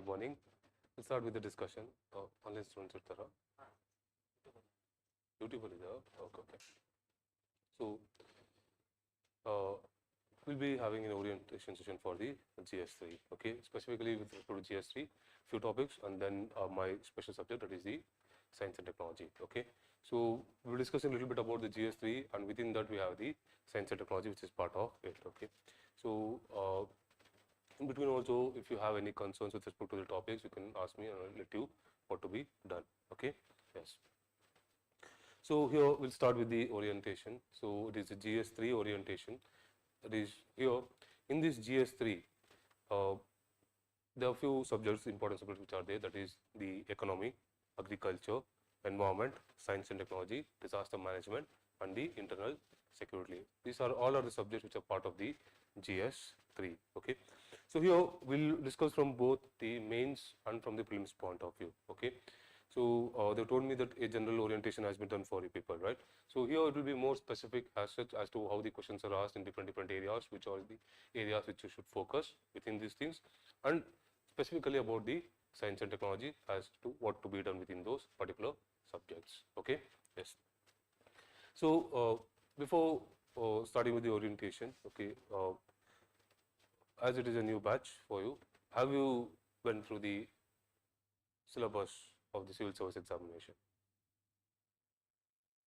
Good morning. We'll start with the discussion. Online students irtara. YouTube is there. Okay. So, we'll be having an orientation session for the GS3. Okay, specifically with respect to GS3, few topics, and then my special subject, that is the science and technology. Okay, so we'll discuss a little bit about the GS3, and within that we have the science and technology, which is part of it. Okay, so in between also, if you have any concerns with respect to the topics, you can ask me and I'll let you what to be done. Okay, yes. So here we'll start with the orientation. So it is a GS3 orientation. That is here in this GS3, there are few subjects, important subjects which are there. That is the economy, agriculture, environment, science and technology, disaster management, and the internal security. These are all the subjects which are part of the GS3. Okay. So here we'll discuss from both the mains and from the prelims point of view. Okay. So they told me that a general orientation has been done for you people, right? So here it will be more specific as such as to how the questions are asked in different areas, which are the areas which you should focus within these things, and specifically about the science and technology as to what to be done within those particular subjects. Okay, yes. So before starting with the orientation, okay, as it is a new batch for you, have you went through the syllabus of the civil service examination?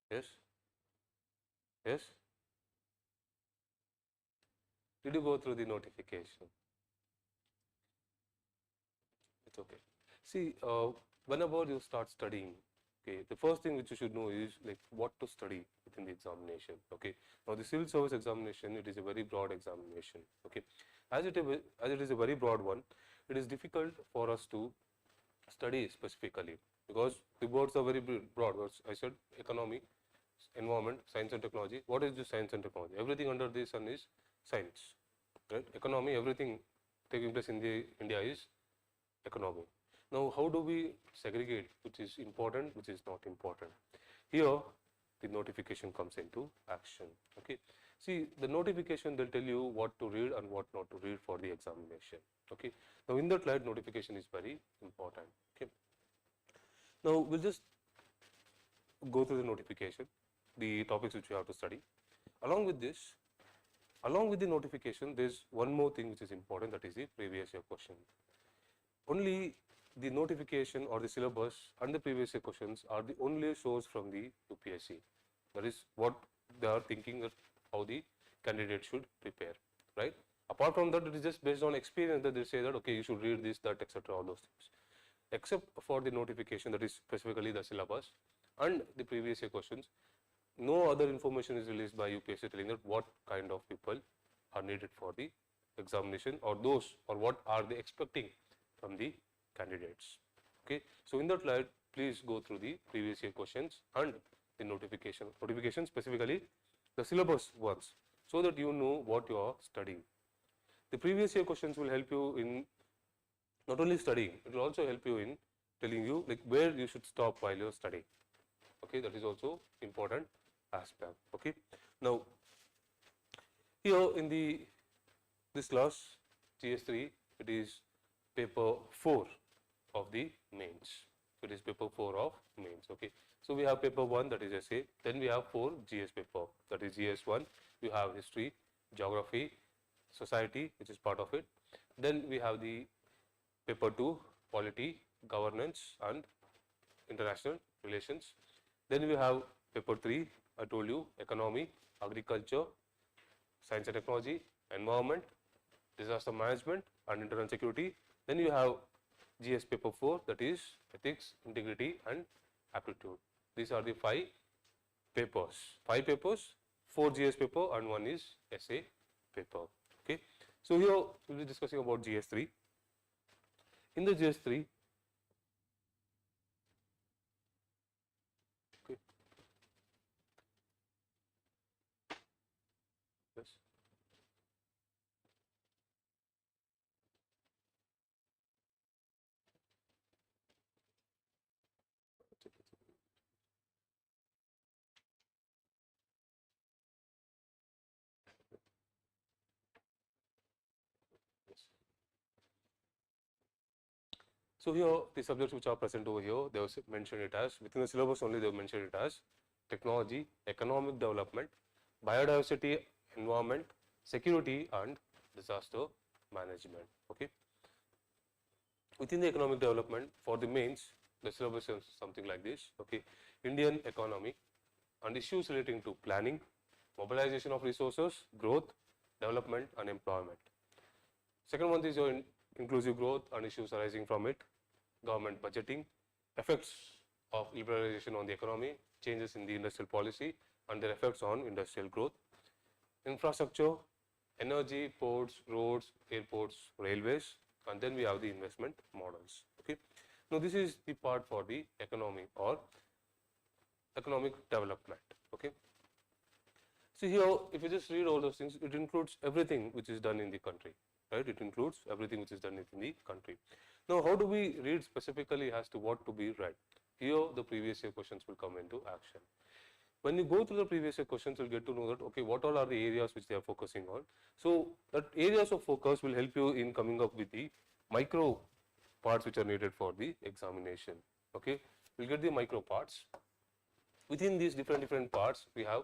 Yes? Yes? Did you go through the notification? It's okay. See, whenever you start studying, okay, the first thing which you should know is like what to study within the examination. Okay. Now the civil service examination, it is a very broad examination. Okay. As it is a very broad one, it is difficult for us to study specifically because the words are very broad. I said economy, environment, science and technology. What is the science and technology? Everything under the sun is science, right? Economy, everything taking place in the India is economy. Now, how do we segregate which is important, which is not important? Here, the notification comes into action. Okay. See, the notification, they'll tell you what to read and what not to read for the examination. Okay. Now, in that light, notification is very important. Okay. Now, we'll just go through the notification, the topics which you have to study. Along with this, along with the notification, there's one more thing which is important, that is the previous year question. Only the notification or the syllabus and the previous year questions are the only source from the UPSC. That is what they are thinking that how the candidate should prepare, right? Apart from that, it is just based on experience that they say that okay, you should read this, that, etc. All those things. Except for the notification, that is specifically the syllabus and the previous year questions, no other information is released by UPSC telling that what kind of people are needed for the examination or those or what are they expecting from the candidates. Okay. So in that light, please go through the previous year questions and the notification specifically the syllabus ones, so that you know what you are studying. The previous year questions will help you in not only studying, it will also help you in telling you like where you should stop while you are studying. Okay, that is also important aspect. Okay. Now here in this class GS3, it is paper 4 of the mains. It is paper 4 of mains. Okay. So we have paper 1, that is essay. Then we have 4 GS paper, that is GS1. You have history, geography, society, which is part of it. Then we have the paper 2, polity, governance and international relations. Then we have paper 3, I told you, economy, agriculture, science and technology, environment, disaster management and internal security. Then you have GS paper 4, that is ethics, integrity and aptitude. These are the 5 papers. 5 papers, 4 GS paper and 1 is essay paper. Okay. So here we will be discussing about GS3. In the GS3, okay. Yes. So here the subjects which are present over here, they have mentioned it as, within the syllabus only they have mentioned it as technology, economic development, biodiversity, environment, security and disaster management. Okay. Within the economic development, for the mains, the syllabus is something like this. Okay. Indian economy and issues relating to planning, mobilization of resources, growth, development and employment. Second one is your inclusive growth and issues arising from it, government budgeting, effects of liberalization on the economy, changes in the industrial policy and their effects on industrial growth, infrastructure, energy, ports, roads, airports, railways, and then we have the investment models. Okay. Now this is the part for the economy or economic development. Okay. See here, if you just read all those things, it includes everything which is done in the country, right? It includes everything which is done in the country. Now, how do we read specifically as to what to be read? Here, the previous year questions will come into action. When you go through the previous year questions, you'll get to know that, okay, what all are the areas which they are focusing on. So, that areas of focus will help you in coming up with the micro parts which are needed for the examination. Okay, we'll get the micro parts. Within these different parts, we have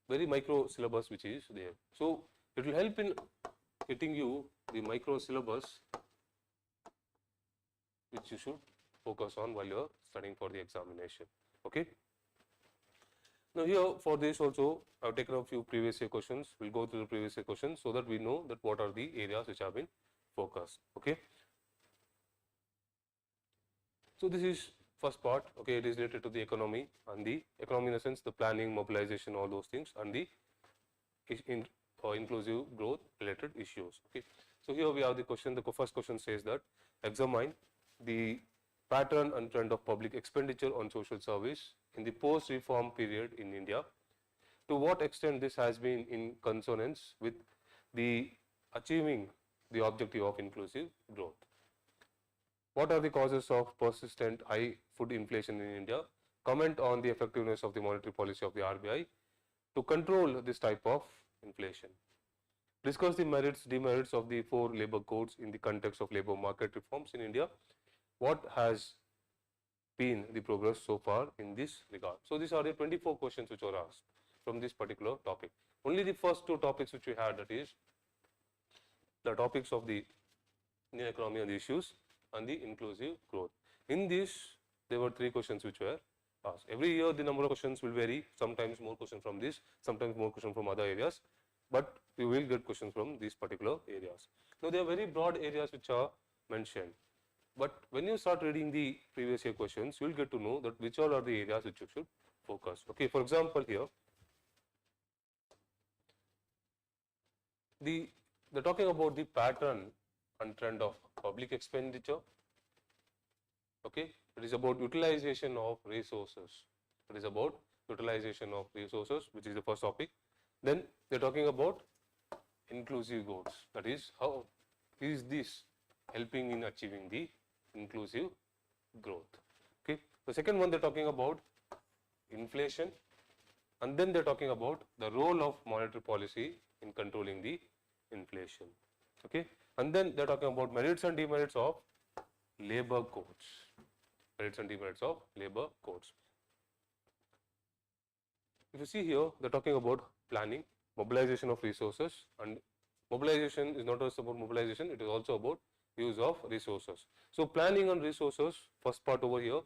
very micro syllabus which is there. So, it will help in getting you the micro syllabus which you should focus on while you are studying for the examination. Okay. Now, here for this also I have taken a few previous year questions. We will go through the previous year questions so that we know that what are the areas which have been focused. Okay. So, this is first part. Okay, it is related to the economy, and the economy in the sense the planning, mobilization, all those things, and the inclusive growth related issues. Okay. So, here we have the question. The first question says that examine the pattern and trend of public expenditure on social service in the post-reform period in India. To what extent this has been in consonance with the achieving the objective of inclusive growth. What are the causes of persistent high food inflation in India? Comment on the effectiveness of the monetary policy of the RBI to control this type of inflation. Discuss the merits, demerits of the 4 labor codes in the context of labor market reforms in India. What has been the progress so far in this regard? So, these are the 24 questions which were asked from this particular topic. Only the first 2 topics which we had, that is the topics of the Indian economy and the issues and the inclusive growth. In this, there were 3 questions which were asked. Every year the number of questions will vary, sometimes more questions from this, sometimes more questions from other areas, but you will get questions from these particular areas. Now, there are very broad areas which are mentioned, but when you start reading the previous year questions, you will get to know that which all are the areas which you should focus. Okay, for example, here they're talking about the pattern and trend of public expenditure. Okay, it is about utilization of resources. It is about utilization of resources, which is the first topic. Then they're talking about inclusive goals. That is, how is this helping in achieving the inclusive growth. Okay, the second one they're talking about inflation, and then they're talking about the role of monetary policy in controlling the inflation. Okay, and then they're talking about merits and demerits of labor codes. Merits and demerits of labor codes. If you see here, they're talking about planning, mobilization of resources, and mobilization is not just about mobilization, it is also about use of resources. So, planning and resources, first part over here,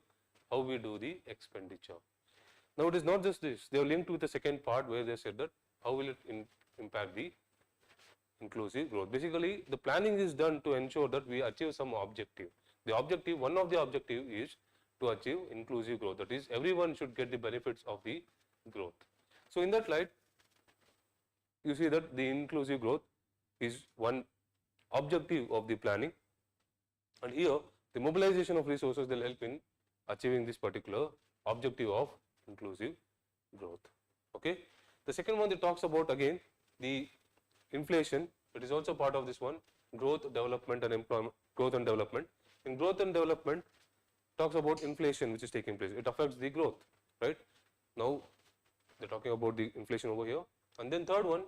how we do the expenditure. Now, it is not just this, they are linked with the second part where they said that how will it impact the inclusive growth. Basically, the planning is done to ensure that we achieve some objective. The objective, one of the objective is to achieve inclusive growth. That is, everyone should get the benefits of the growth. So, in that light, you see that the inclusive growth is one objective of the planning, and here the mobilization of resources will help in achieving this particular objective of inclusive growth. Okay. The second one that talks about again the inflation, it is also part of this one, growth, development and employment, growth and development. In growth and development talks about inflation which is taking place, it affects the growth, right. Now, they are talking about the inflation over here. And then third one,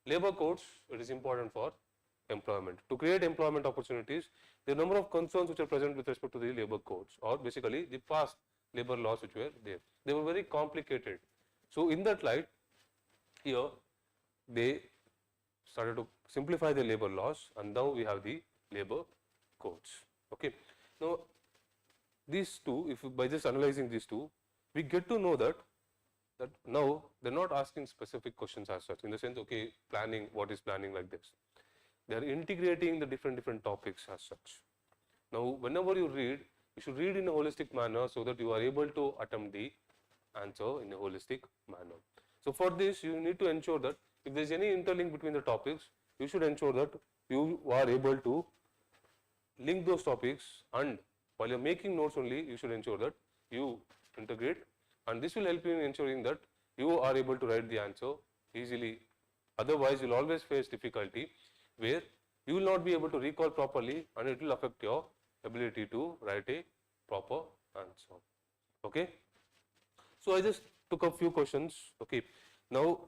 labor codes, it is important for employment. To create employment opportunities, the number of concerns which are present with respect to the labor codes, or basically the past labor laws which were there. They were very complicated. So in that light, here they started to simplify the labor laws, and now we have the labor codes. Okay. Now these two, if by just analyzing these two, we get to know that now they're not asking specific questions as such, in the sense, okay, planning, what is planning, like this. They are integrating the different topics as such. Now whenever you read, you should read in a holistic manner so that you are able to attempt the answer in a holistic manner. So for this, you need to ensure that if there is any interlink between the topics, you should ensure that you are able to link those topics, and while you are making notes only, you should ensure that you integrate, and this will help you in ensuring that you are able to write the answer easily. Otherwise, you will always face difficulty where you will not be able to recall properly, and it will affect your ability to write a proper answer. Okay. So I just took a few questions. Okay. Now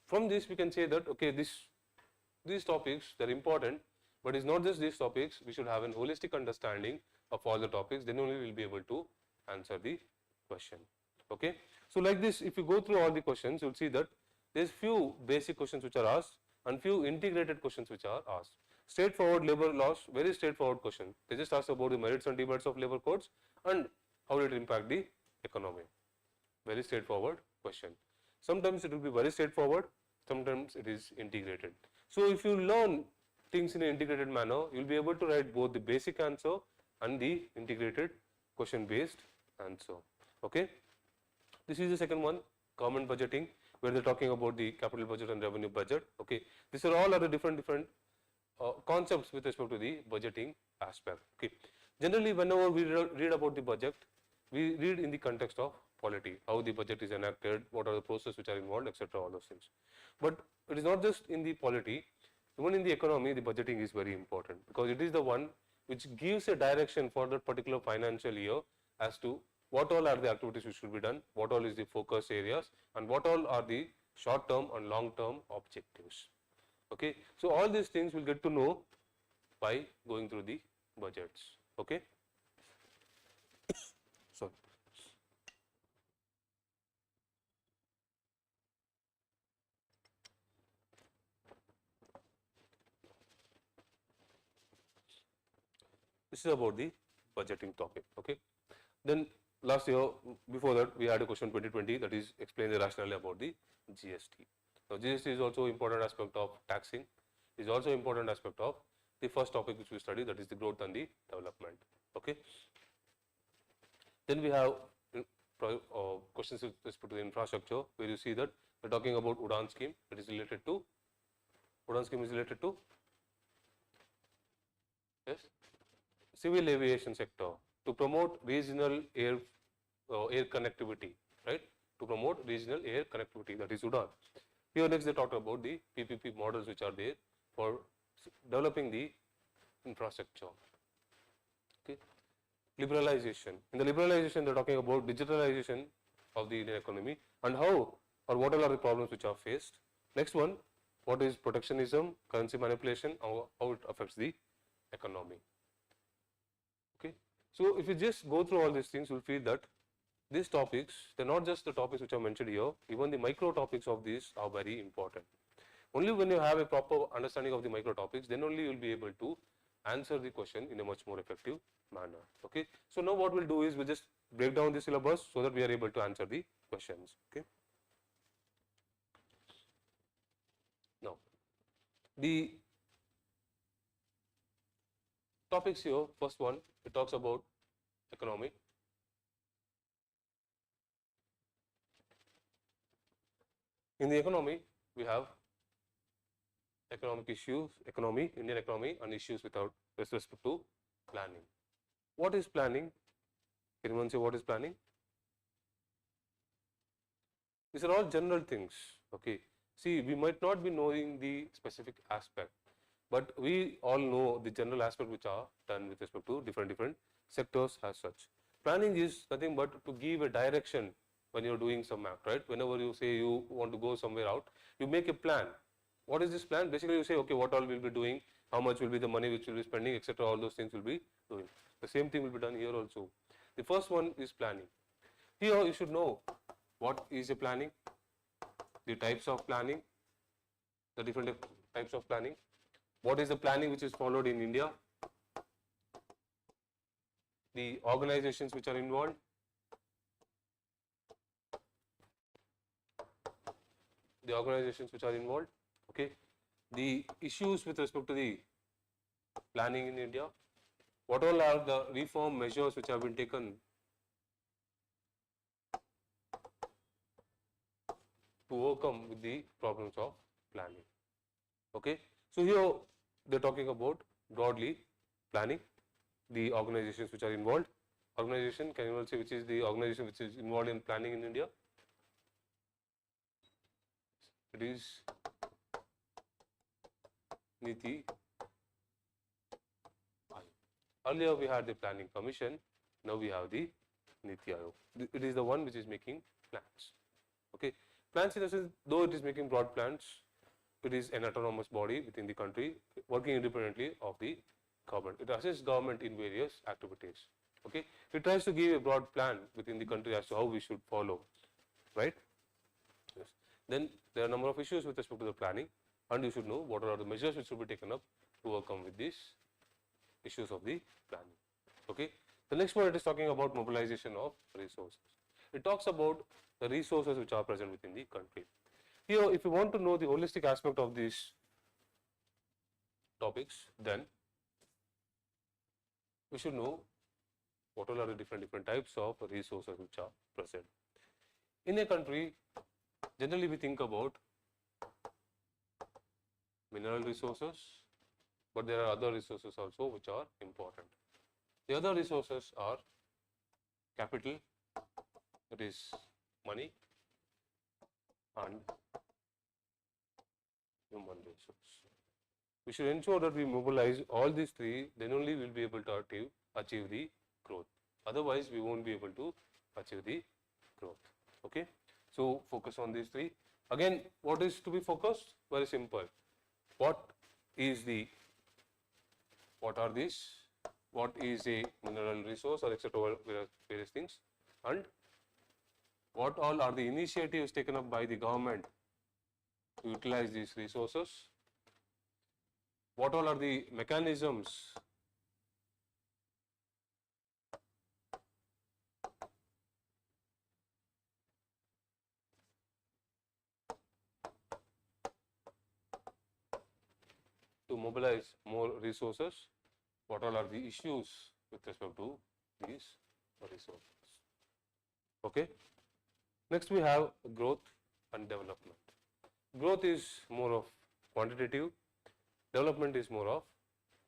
from this we can say that, okay, these topics, they are important, but it's not just these topics. We should have an holistic understanding of all the topics, then only we will be able to answer the question. Okay. So like this, if you go through all the questions, you will see that there is few basic questions which are asked and few integrated questions which are asked. Straightforward labor laws, very straightforward question. They just ask about the merits and demerits of labor codes and how it impact the economy. Very straightforward question. Sometimes it will be very straightforward, sometimes it is integrated. So if you learn things in an integrated manner, you will be able to write both the basic answer and the integrated question based answer. Okay. This is the second one, government budgeting, where they are talking about the capital budget and revenue budget. Okay. These are all other different concepts with respect to the budgeting aspect. Okay. Generally, whenever we read about the budget, we read in the context of polity, how the budget is enacted, what are the processes which are involved, etc., all those things. But it is not just in the polity, even in the economy, the budgeting is very important, because it is the one which gives a direction for that particular financial year as to what all are the activities which should be done, what all is the focus areas, and what all are the short term and long term objectives. Okay. So all these things we'll get to know by going through the budgets. Okay. Sorry. This is about the budgeting topic. Okay. Then last year, before that, we had a question 2020, that is explain the rationale about the GST. Now GST is also important aspect of taxing, is also important aspect of the first topic which we study, that is the growth and the development. Okay. Then we have questions with respect to the infrastructure, where you see that we are talking about UDAN scheme, that is related to, UDAN scheme is related to, yes, civil aviation sector, to promote regional air connectivity, right? To promote regional air connectivity, that is UDAN. Here next they talked about the PPP models which are there for developing the infrastructure. Okay. Liberalization. In the liberalization, they are talking about digitalization of the Indian economy and how or what all are the problems which are faced. Next one, what is protectionism, currency manipulation, how it affects the economy. Okay. So if you just go through all these things, you will feel that these topics, they are not just the topics which are mentioned here, even the micro topics of these are very important. Only when you have a proper understanding of the micro topics, then only you will be able to answer the question in a much more effective manner. Okay. So now what we'll do is we'll just break down the syllabus so that we are able to answer the questions. Okay. Now, the topics here, first one, it talks about economy. In the economy, we have economic issues, economy, Indian economy, and issues with respect to planning. What is planning? Can anyone say what is planning? These are all general things. Okay. See, we might not be knowing the specific aspect, but we all know the general aspect which are done with respect to different sectors as such. Planning is nothing but to give a direction when you are doing some act, right? Whenever you say you want to go somewhere out, you make a plan. What is this plan? Basically, you say, okay, what all we will be doing how much will be the money which will be spending, etc. All those things will be doing. The same thing will be done here also. The first one is planning. Here you should know what is a planning, the types of planning, the different types of planning, what is the planning which is followed in India, the organizations which are involved, okay, the issues with respect to the planning in India, what all are the reform measures which have been taken to overcome with the problems of planning. Okay. So here they are talking about broadly planning, the organizations which are involved. Organization, can you all say which is the organization which is involved in planning in India? It is Niti Aayog. Earlier we had the Planning Commission, now we have the Niti Aayog. It is the one which is making plans. Okay. Plans in the sense, though it is making broad plans, it is an autonomous body within the country working independently of the government. It assists government in various activities. Okay. It tries to give a broad plan within the country as to how we should follow, right? Yes. Then there are a number of issues with respect to the planning, and you should know what are the measures which should be taken up to overcome with these issues of the planning. Okay. The next one, it is talking about mobilization of resources. It talks about the resources which are present within the country. Here, if you want to know the holistic aspect of these topics, then we should know what all are the different types of resources which are present. In a country, generally we think about mineral resources, but there are other resources also which are important. The other resources are capital, that is money, and human resource. We should ensure that we mobilize all these three, then only we will be able to achieve the growth. Otherwise, we won't be able to achieve the growth. Okay. So focus on these three. Again, what is to be focused? Very simple. What are these? What is a mineral resource, or etc. various things, and what all are the initiatives taken up by the government to utilize these resources? What all are the mechanisms to mobilize more resources? What all are the issues with respect to these resources? Okay. Next we have growth and development. Growth is more of quantitative, development is more of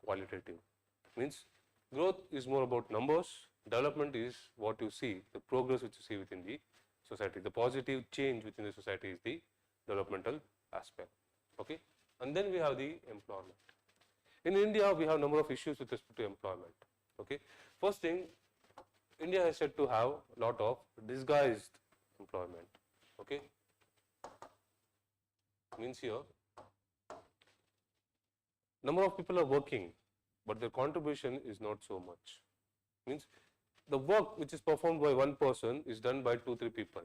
qualitative. Means growth is more about numbers, development is what you see, the progress which you see within the society, the positive change within the society is the developmental aspect. Okay. And then we have the employment. In India, we have number of issues with respect to employment. Okay. First thing, India is said to have a lot of disguised employment. Okay. Means here, number of people are working, but their contribution is not so much. Means the work which is performed by one person is done by 2-3 people.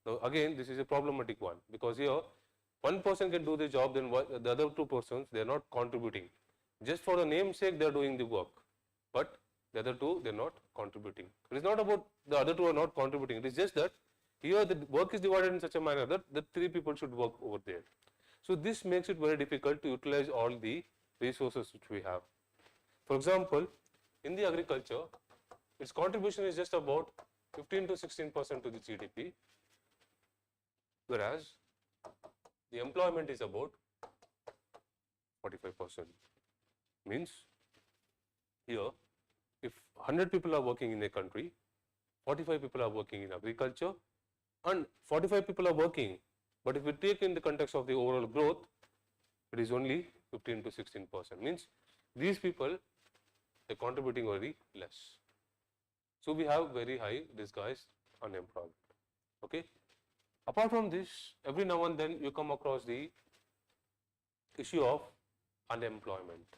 Now again, this is a problematic one, because here one person can do the job, then the other 2 persons, they are not contributing. Just for the name's sake, they are doing the work, but the other 2, they are not contributing. It is not about the other 2 are not contributing. It is just that here the work is divided in such a manner that the 3 people should work over there. So this makes it very difficult to utilize all the resources which we have. For example, in the agriculture, its contribution is just about 15 to 16% to the GDP, whereas the employment is about 45%. Means here, if 100 people are working in a country, 45 people are working in agriculture, and 45 people are working, but if we take in the context of the overall growth, it is only 15 to 16%. Means these people, they are contributing very less. So we have very high disguised unemployment. Okay. Apart from this, every now and then you come across the issue of unemployment.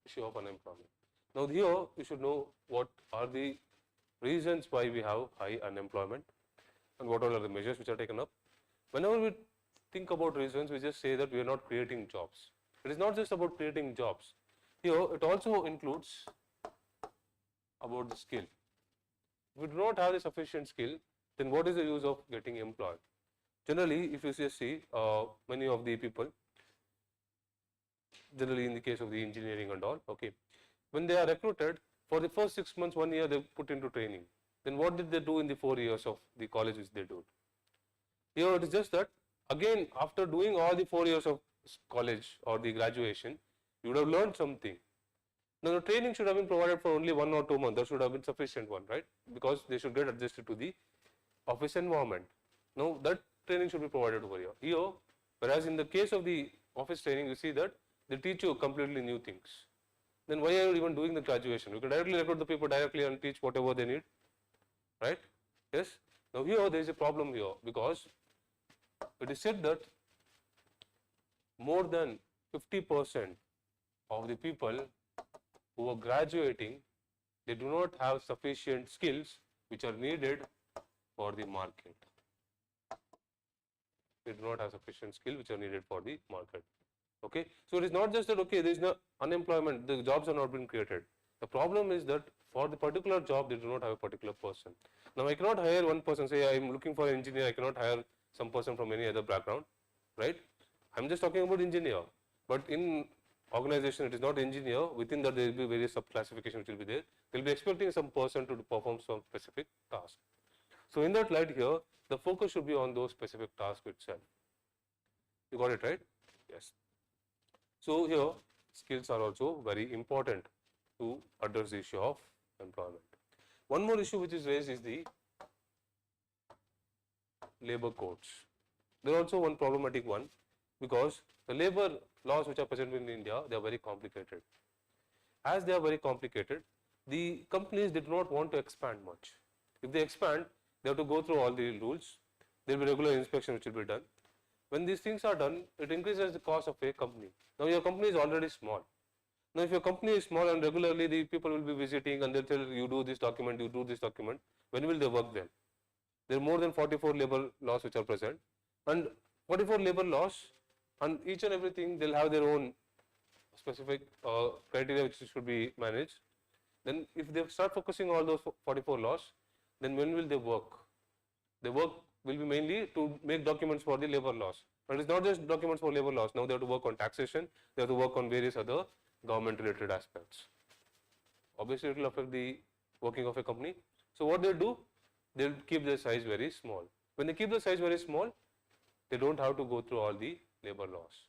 Issue of unemployment. Now here you should know what are the reasons why we have high unemployment and what all are the measures which are taken up. Whenever we think about reasons, we just say that we are not creating jobs. It is not just about creating jobs. Here it also includes about the skill. If we do not have the sufficient skill, then what is the use of getting employed? Generally, if you just see many of the people, generally in the case of the engineering and all, okay, when they are recruited, for the first 6 months, 1 year, they put into training. Then what did they do in the 4 years of the college which they do? Here it is just that, again, after doing all the 4 years of college or the graduation, you would have learned something. Now the training should have been provided for only 1 or 2 months. That should have been sufficient one, right? Because they should get adjusted to the office environment. Now that training should be provided over here. Here, whereas in the case of the office training, you see that they teach you completely new things. Then why are you even doing the graduation? You can directly recruit the people directly and teach whatever they need, right? Yes. Now here there is a problem here because it is said that more than 50% of the people who are graduating, they do not have sufficient skills which are needed for the market. They do not have sufficient skill which are needed for the market. Okay, so it is not just that okay, there is no unemployment, the jobs are not being created. The problem is that for the particular job, they do not have a particular person. Now I cannot hire one person. Say I am looking for an engineer, I cannot hire some person from any other background, right? I am just talking about engineer, but in organization it is not engineer. Within that there will be various sub classifications which will be there. They will be expecting some person to perform some specific task. So in that light here, the focus should be on those specific tasks itself. You got it right? Yes. So here skills are also very important to address the issue of employment. One more issue which is raised is the labor codes. There is also one problematic one because the labor laws which are present in India, they are very complicated. As they are very complicated, the companies they do not want to expand much. If they expand, they have to go through all the rules. There will be regular inspection which will be done. When these things are done, it increases the cost of a company. Now your company is already small. Now if your company is small and regularly the people will be visiting and they'll tell you do this document, you do this document, when will they work then? There are more than 44 labor laws which are present, and 44 labor laws, and each and everything they'll have their own specific criteria which should be managed. Then if they start focusing on all those 44 laws, then when will they work? They work will be mainly to make documents for the labor laws. But it's not just documents for labor laws. Now they have to work on taxation, they have to work on various other government related aspects. Obviously it will affect the working of a company. So what they do, they'll keep their size very small. When they keep the size very small, they don't have to go through all the labor laws.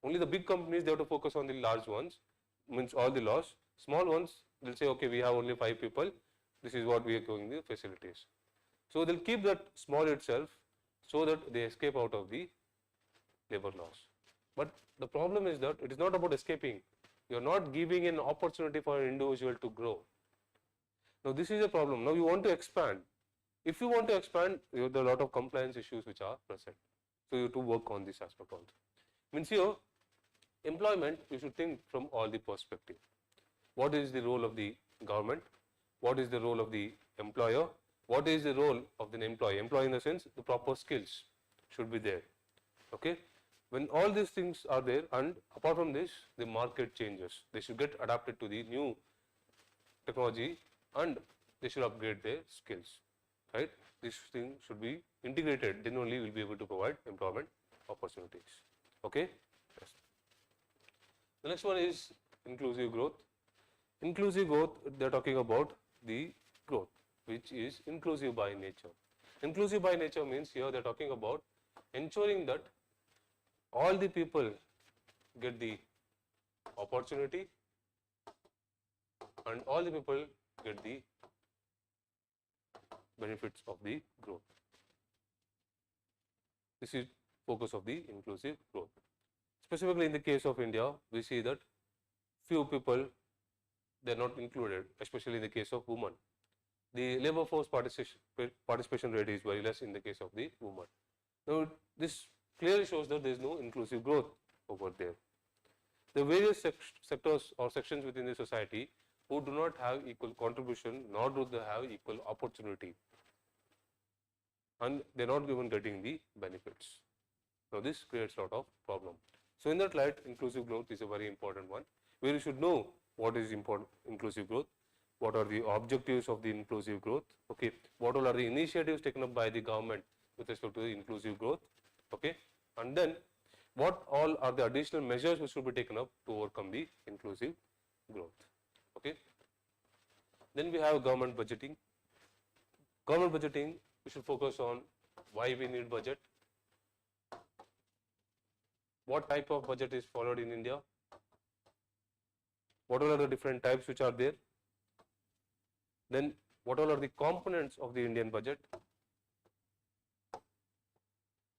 Only the big companies, they have to focus on the large ones, means all the laws. Small ones, they'll say, okay, we have only 5 people, this is what we are going the facilities. So they'll keep that small itself so that they escape out of the labor laws. But the problem is that it is not about escaping. You are not giving an opportunity for an individual to grow. Now this is a problem. Now you want to expand. If you want to expand, there are a lot of compliance issues which are present. So you have to work on this aspect also. Means here, employment, you should think from all the perspective. What is the role of the government? What is the role of the employer? What is the role of the employee? Employee in the sense, the proper skills should be there. Okay. When all these things are there, and apart from this, the market changes. They should get adapted to the new technology and they should upgrade their skills. Right? This thing should be integrated, then only we will be able to provide employment opportunities. Okay. Yes. The next one is inclusive growth. Inclusive growth, they are talking about the growth which is inclusive by nature. Inclusive by nature means here they are talking about ensuring that all the people get the opportunity and all the people get the benefits of the growth. This is focus of the inclusive growth. Specifically in the case of India, we see that few people, they are not included, especially in the case of women. the labor force participation rate is very less in the case of the women. Now, this clearly shows that there is no inclusive growth over there. The various sectors or sections within the society who do not have equal contribution, nor do they have equal opportunity, and they are not even getting the benefits. Now, this creates a lot of problem. So, in that light, inclusive growth is a very important one, where you should know what is inclusive growth, what are the objectives of the inclusive growth, okay, what all are the initiatives taken up by the government with respect to the inclusive growth, okay, and then what all are the additional measures which should be taken up to overcome the inclusive growth. Okay. Then we have government budgeting. Government budgeting, we should focus on why we need budget, what type of budget is followed in India, what all are the different types which are there, then what all are the components of the Indian budget.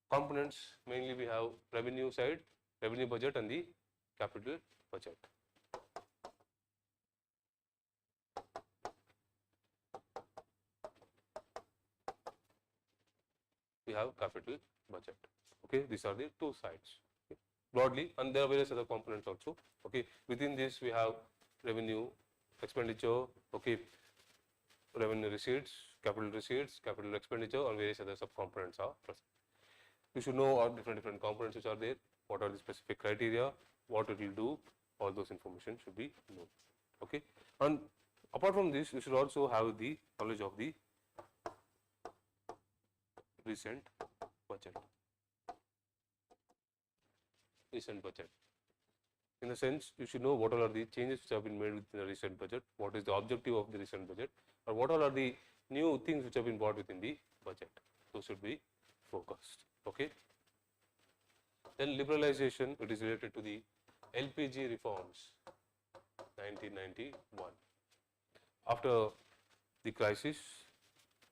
Components, mainly we have revenue side, revenue budget and the capital budget. We have capital budget. Okay, these are the two sides. Okay. Broadly, and there are various other components also. Okay, within this we have revenue, expenditure, okay, revenue receipts, capital expenditure, and various other subcomponents are present. You should know all different components which are there, what are the specific criteria, what it will do, all those information should be known. Okay. And apart from this, you should also have the knowledge of the recent budget. Recent budget. In the sense, you should know what all are the changes which have been made within the recent budget, what is the objective of the recent budget, or what all are the new things which have been brought within the budget. Those should be focused. Okay. Then liberalization, it is related to the LPG reforms, 1991. After the crisis,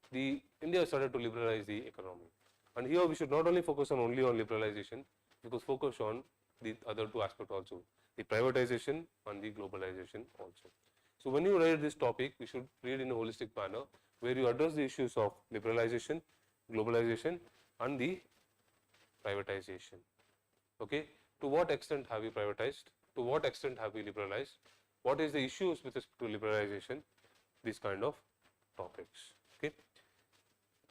the India started to liberalize the economy, and here we should not only focus on liberalization, because focus on the other two aspects also, the privatization and the globalization also. So when you read this topic, we should read in a holistic manner, where you address the issues of liberalization, globalization, and the privatization. Okay, to what extent have we privatized? To what extent have we liberalized? What is the issues with respect to liberalization? These kind of topics. Okay,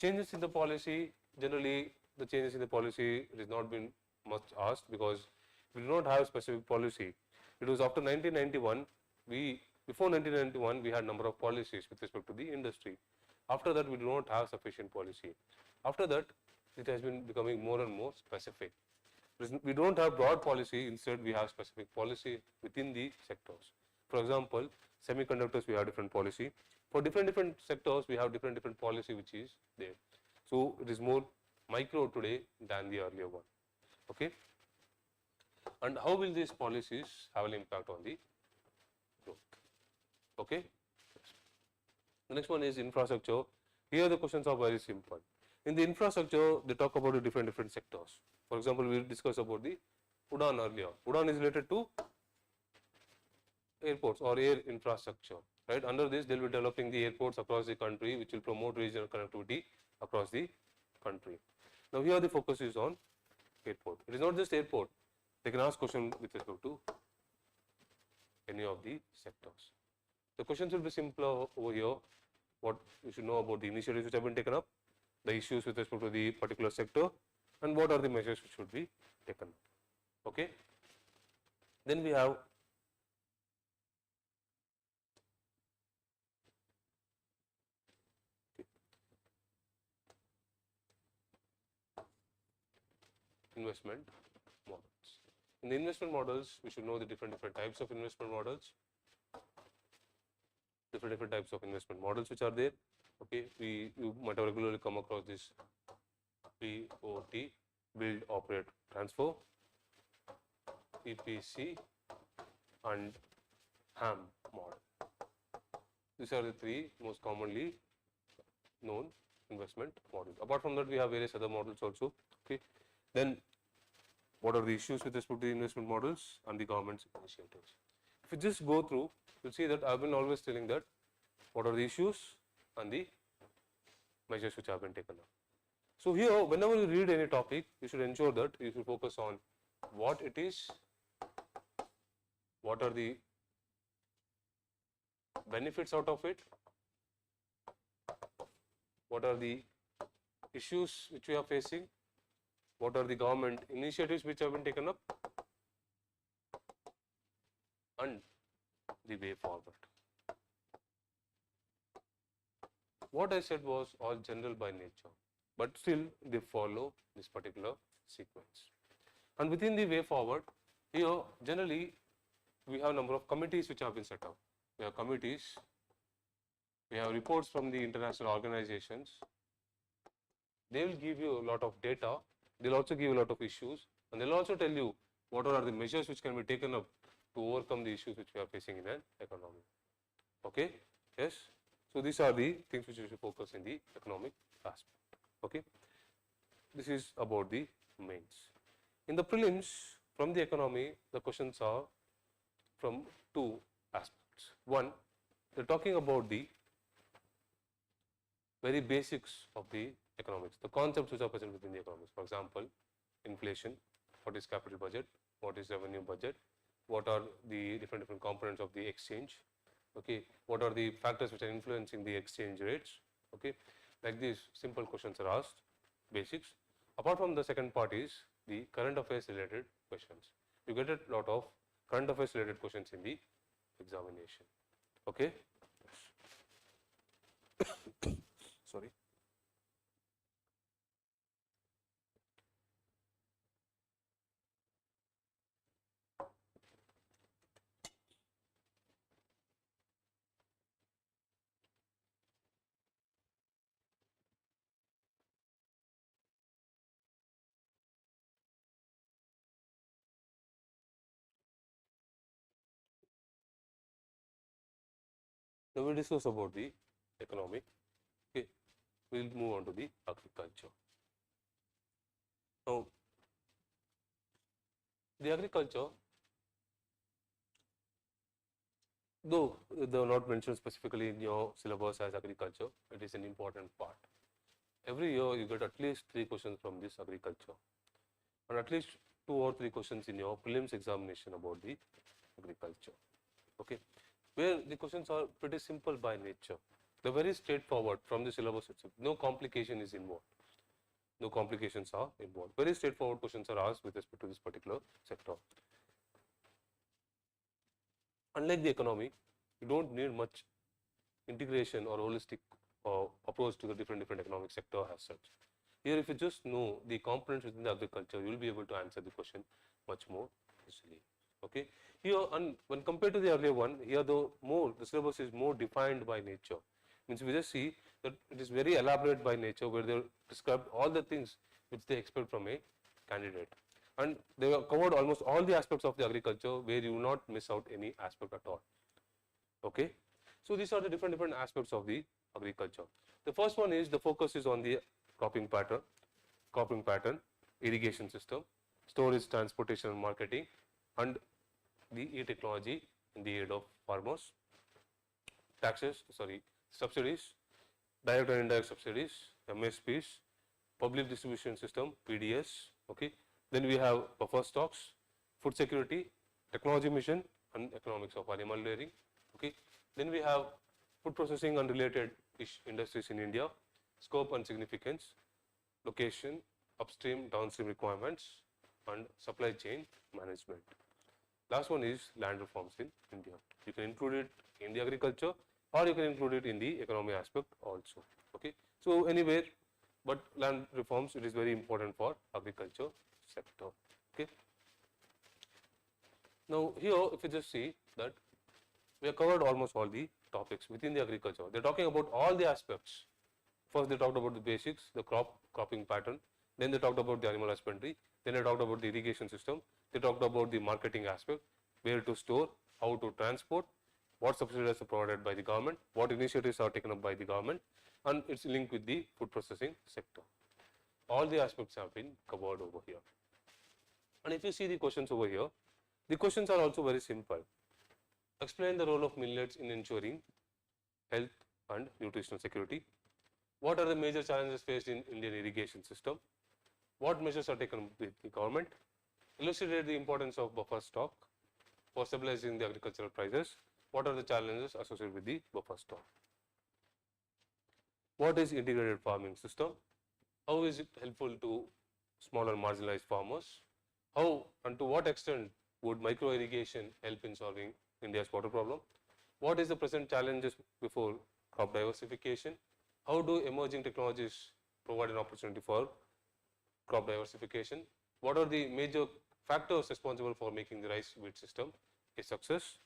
changes in the policy. Generally, the changes in the policy, it has not been much asked, because we do not have specific policy. It was after 1991. Before 1991, we had number of policies with respect to the industry. After that, we do not have sufficient policy. After that, it has been becoming more and more specific. We do not have broad policy, instead we have specific policy within the sectors. For example, semiconductors, we have different policy. For different sectors, we have different policy which is there. So it is more micro today than the earlier one. Okay. And how will these policies have an impact on the growth? Okay. The next one is infrastructure. Here the questions are very simple. In the infrastructure, they talk about the different sectors. For example, we will discuss about the UDAN earlier. UDAN is related to airports or air infrastructure, right? Under this, they will be developing the airports across the country, which will promote regional connectivity across the country. Now, here the focus is on airport. It is not just airport. They can ask question with respect to any of the sectors. The questions will be simpler over here. What you should know about the initiatives which have been taken up, the issues with respect to the particular sector, and what are the measures which should be taken. Okay. Then we have investment models. In the investment models, we should know the different types of investment models, different types of investment models which are there. Okay, you might have regularly come across this BOT, build, operate, transfer, EPC, and HAM model. These are the three most commonly known investment models. Apart from that, we have various other models also. Okay, then what are the issues with respect to the investment models and the government's initiatives? If you just go through, you'll see that I've been always telling that what are the issues, and the measures which have been taken up. So here, whenever you read any topic, you should ensure that you should focus on what it is, what are the benefits out of it, what are the issues which we are facing, what are the government initiatives which have been taken up, and the way forward. What I said was all general by nature, but still they follow this particular sequence. And within the way forward, here generally we have a number of committees which have been set up. We have committees, we have reports from the international organizations. They will give you a lot of data, they will also give you a lot of issues, and they will also tell you what are the measures which can be taken up to overcome the issues which we are facing in an economy. Okay? Yes? So these are the things which you should focus in the economic aspect. Okay? This is about the mains. In the prelims, from the economy, the questions are from two aspects. One, they are talking about the very basics of the economics, the concepts which are present within the economics. For example, inflation, what is capital budget, what is revenue budget, what are the different components of the exchange, okay, what are the factors which are influencing the exchange rates, okay, like these simple questions are asked, basics. Apart from the second part is the current affairs related questions. You get a lot of current affairs related questions in the examination, okay. Sorry. Now we will discuss about the economy. Okay, we will move on to the agriculture. Now, the agriculture, though they are not mentioned specifically in your syllabus as agriculture, it is an important part. Every year you get at least 3 questions from this agriculture, and at least 2 or 3 questions in your prelims examination about the agriculture. Okay, where the questions are pretty simple by nature. They are very straightforward from the syllabus itself. No complication is involved. No complications are involved. Very straightforward questions are asked with respect to this particular sector. Unlike the economy, you don't need much integration or holistic approach to the different economic sector as such. Here, if you just know the components within the agriculture, you will be able to answer the question much more easily. Okay. Here, and when compared to the earlier one, here the syllabus is more defined by nature. Means we just see that it is very elaborate by nature, where they described all the things which they expect from a candidate, and they have covered almost all the aspects of the agriculture, where you will not miss out any aspect at all. Okay. So these are the different aspects of the agriculture. The first one is the focus is on the cropping pattern, irrigation system, storage, transportation and marketing, and the e-technology in the aid of farmers, subsidies, direct and indirect subsidies, MSPs, public distribution system, PDS. Okay. Then we have buffer stocks, food security, technology mission, and economics of animal dairy. Okay. Then we have food processing and related industries in India, scope and significance, location, upstream, downstream requirements, and supply chain management. Last one is land reforms in India. You can include it in the agriculture, or you can include it in the economy aspect also. Okay. So anywhere, but land reforms, it is very important for agriculture sector. Okay. Now here, if you just see that we have covered almost all the topics within the agriculture. They are talking about all the aspects. First they talked about the basics, the cropping pattern, then they talked about the animal husbandry, then they talked about the irrigation system, they talked about the marketing aspect, where to store, how to transport, what subsidies are provided by the government, what initiatives are taken up by the government, and its link with the food processing sector. All the aspects have been covered over here. And if you see the questions over here, the questions are also very simple. Explain the role of millets in ensuring health and nutritional security. What are the major challenges faced in Indian irrigation system? What measures are taken by the government? Illustrate the importance of buffer stock for stabilizing the agricultural prices. What are the challenges associated with the buffer stock? What is integrated farming system? How is it helpful to smaller marginalized farmers? How and to what extent would micro irrigation help in solving India's water problem? What is the present challenges before crop diversification? How do emerging technologies provide an opportunity for crop diversification? What are the major factors responsible for making the rice wheat system a success?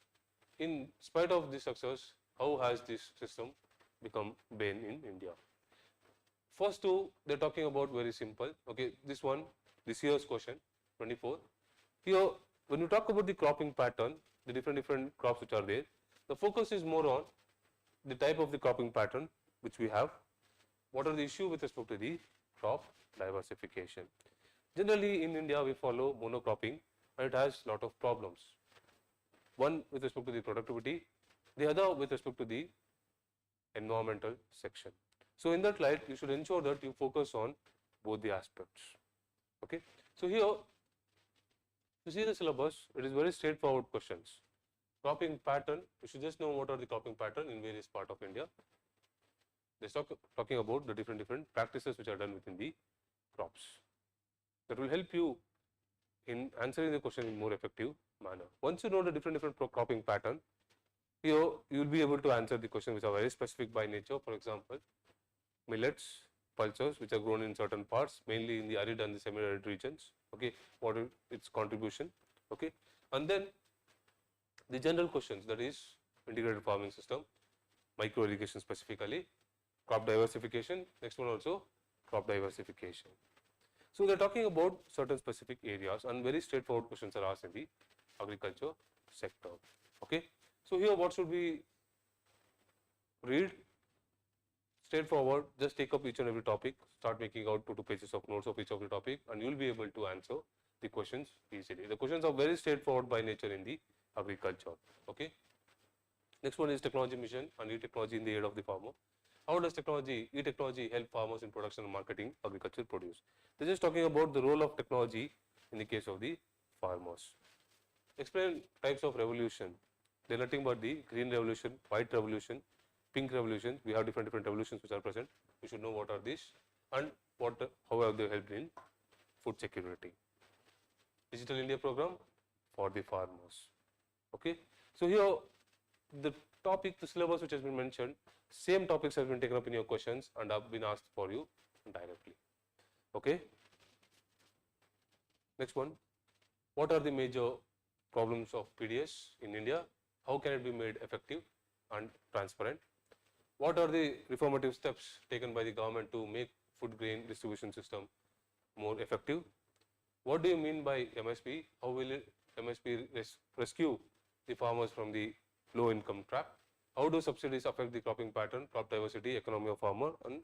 In spite of this success, how has this system become bane in India? First two, they're talking about very simple. Okay, this year's question, 24. Here, when you talk about the cropping pattern, the different crops which are there, the focus is more on the type of the cropping pattern which we have. What are the issues with respect to the crop diversification? Generally, in India, we follow monocropping and it has lot of problems. One with respect to the productivity, the other with respect to the environmental section. So, in that light, you should ensure that you focus on both the aspects. Okay. So, here you see the syllabus, it is very straightforward questions. Cropping pattern, you should just know what are the cropping pattern in various part of India. They are talking about the different practices which are done within the crops. That will help you in answering the question in more effective manner. Once you know the different cropping pattern, here you will be able to answer the question which are very specific by nature. For example, millets, pulses which are grown in certain parts, mainly in the arid and the semi-arid regions. Okay, what is its contribution? Okay, and then the general questions, that is integrated farming system, micro irrigation specifically, crop diversification, next one also crop diversification. So, they are talking about certain specific areas and very straightforward questions are asked in the agriculture sector. Okay. So, here what should we read? Straightforward, just take up each and every topic, start making out 2 pages of notes of each of the topic and you will be able to answer the questions easily. The questions are very straightforward by nature in the agriculture. Okay. Next one is technology mission and e-technology in the aid of the farmer. How does e-technology help farmers in production and marketing agricultural produce? This is talking about the role of technology in the case of the farmers. Explain types of revolution. They are nothing but the green revolution, white revolution, pink revolution. We have different revolutions which are present. We should know what are these and how have they helped in food security. Digital India program for the farmers. Okay. So, here the topic, the syllabus which has been mentioned, same topics have been taken up in your questions and have been asked for you directly. Okay. Next one, what are the major problems of PDS in India? How can it be made effective and transparent? What are the reformative steps taken by the government to make food grain distribution system more effective? What do you mean by MSP? How will MSP rescue the farmers from the low income trap? How do subsidies affect the cropping pattern, crop diversity, economy of farmer, and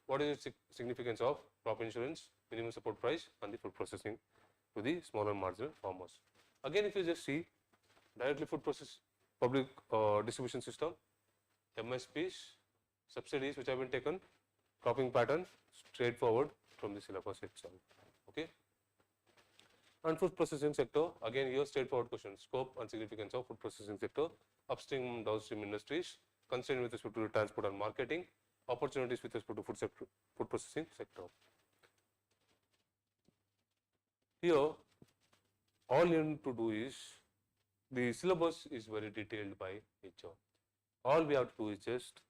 what is the significance of crop insurance, minimum support price and the food processing to the smaller marginal farmers? Again, if you just see directly food process public distribution system, MSPs, subsidies which have been taken, cropping pattern, straightforward from the syllabus itself. Okay. And food processing sector, again here straightforward question, scope and significance of food processing sector, upstream and downstream industries, constraint with respect to transport and marketing, opportunities with respect to food processing sector. Here, all you need to do is, the syllabus is very detailed by nature. All we have to do is just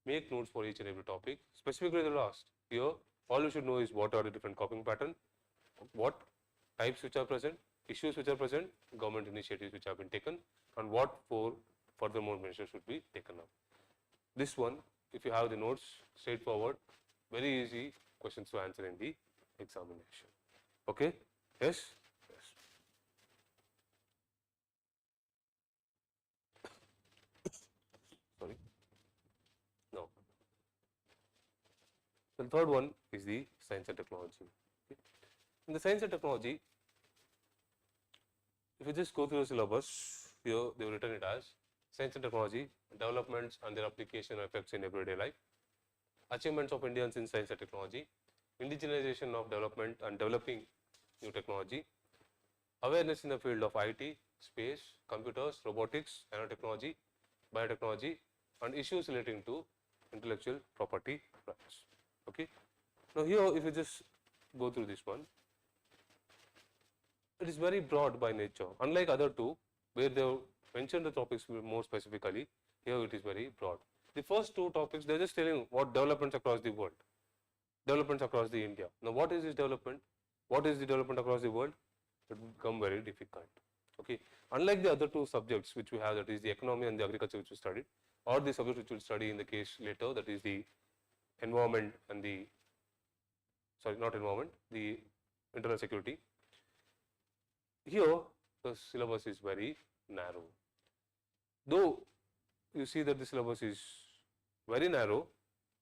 make notes for each and every topic. Specifically the last, here all you should know is what are the different cropping pattern, what types which are present, issues which are present, government initiatives which have been taken, and what for furthermore measures should be taken up. This one, if you have the notes, straightforward, very easy questions to answer in the examination. Okay? Yes? Yes. Sorry. No. The third one is the science and technology. Okay. In the science and technology, if you just go through the syllabus, here they have written it as science and technology, developments and their application effects in everyday life, achievements of Indians in science and technology, indigenization of development and developing new technology, awareness in the field of IT, space, computers, robotics, nanotechnology, biotechnology, and issues relating to intellectual property rights. Okay. Now here, if you just go through this one, it is very broad by nature. Unlike other two, where they have mentioned the topics more specifically, here it is very broad. The first two topics, they are just telling what developments across the world, developments across the India. Now, what is this development? What is the development across the world? It will become very difficult. Okay. Unlike the other two subjects which we have, that is the economy and the agriculture which we studied, or the subject which we will study in the case later, that is the environment and the, sorry, not environment, the internal security. Here, the syllabus is very narrow. Though you see that the syllabus is very narrow,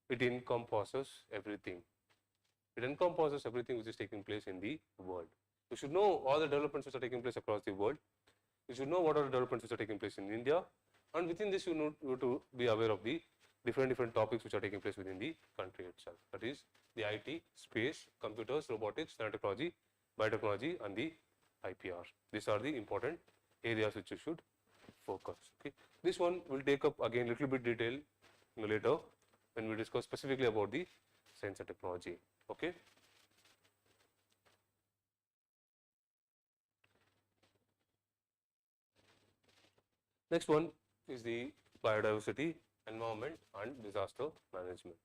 it encompasses everything. It encompasses everything which is taking place in the world. You should know all the developments which are taking place across the world. You should know what are the developments which are taking place in India, and within this you need to be aware of the different topics which are taking place within the country itself. That is the IT, space, computers, robotics, nanotechnology, biotechnology, and the IPR. These are the important areas which you should focus. Okay. This one will take up again little bit detail later when we discuss specifically about the science and technology. Okay. Next one is the biodiversity, environment and disaster management.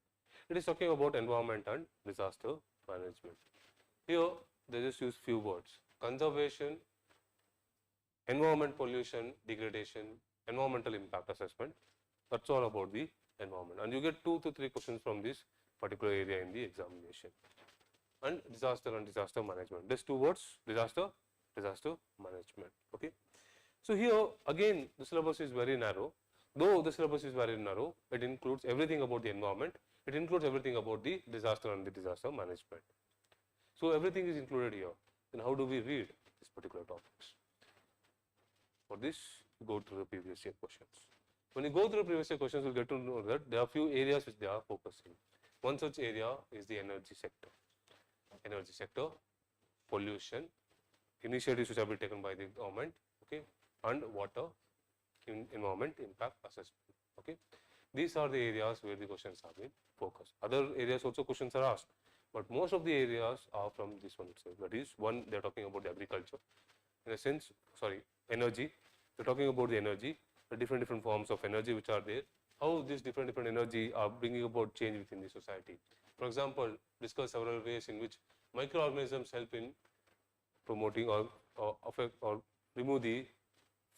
It is talking about environment and disaster management. Here they just use few words: conservation, environment pollution, degradation, environmental impact assessment. That's all about the environment, and you get 2 to 3 questions from this particular area in the examination. And disaster management. Just 2 words: disaster management. Okay. So here again the syllabus is very narrow. Though the syllabus is very narrow, it includes everything about the environment, it includes everything about the disaster and the disaster management. So everything is included here. Then how do we read this particular topics? For this, go through the previous year questions. When you go through the previous year questions, you'll get to know that there are few areas which they are focusing. One such area is the energy sector. Energy sector, pollution, initiatives which have been taken by the government, okay, and water environment impact assessment. Okay, these are the areas where the questions have been focused. Other areas also questions are asked, but most of the areas are from this one itself. That is, one, they are talking about the agriculture, in a sense, sorry, energy. They are talking about the energy, the different forms of energy which are there, how these different energy are bringing about change within the society. For example, discuss several ways in which microorganisms help in promoting or affect or remove the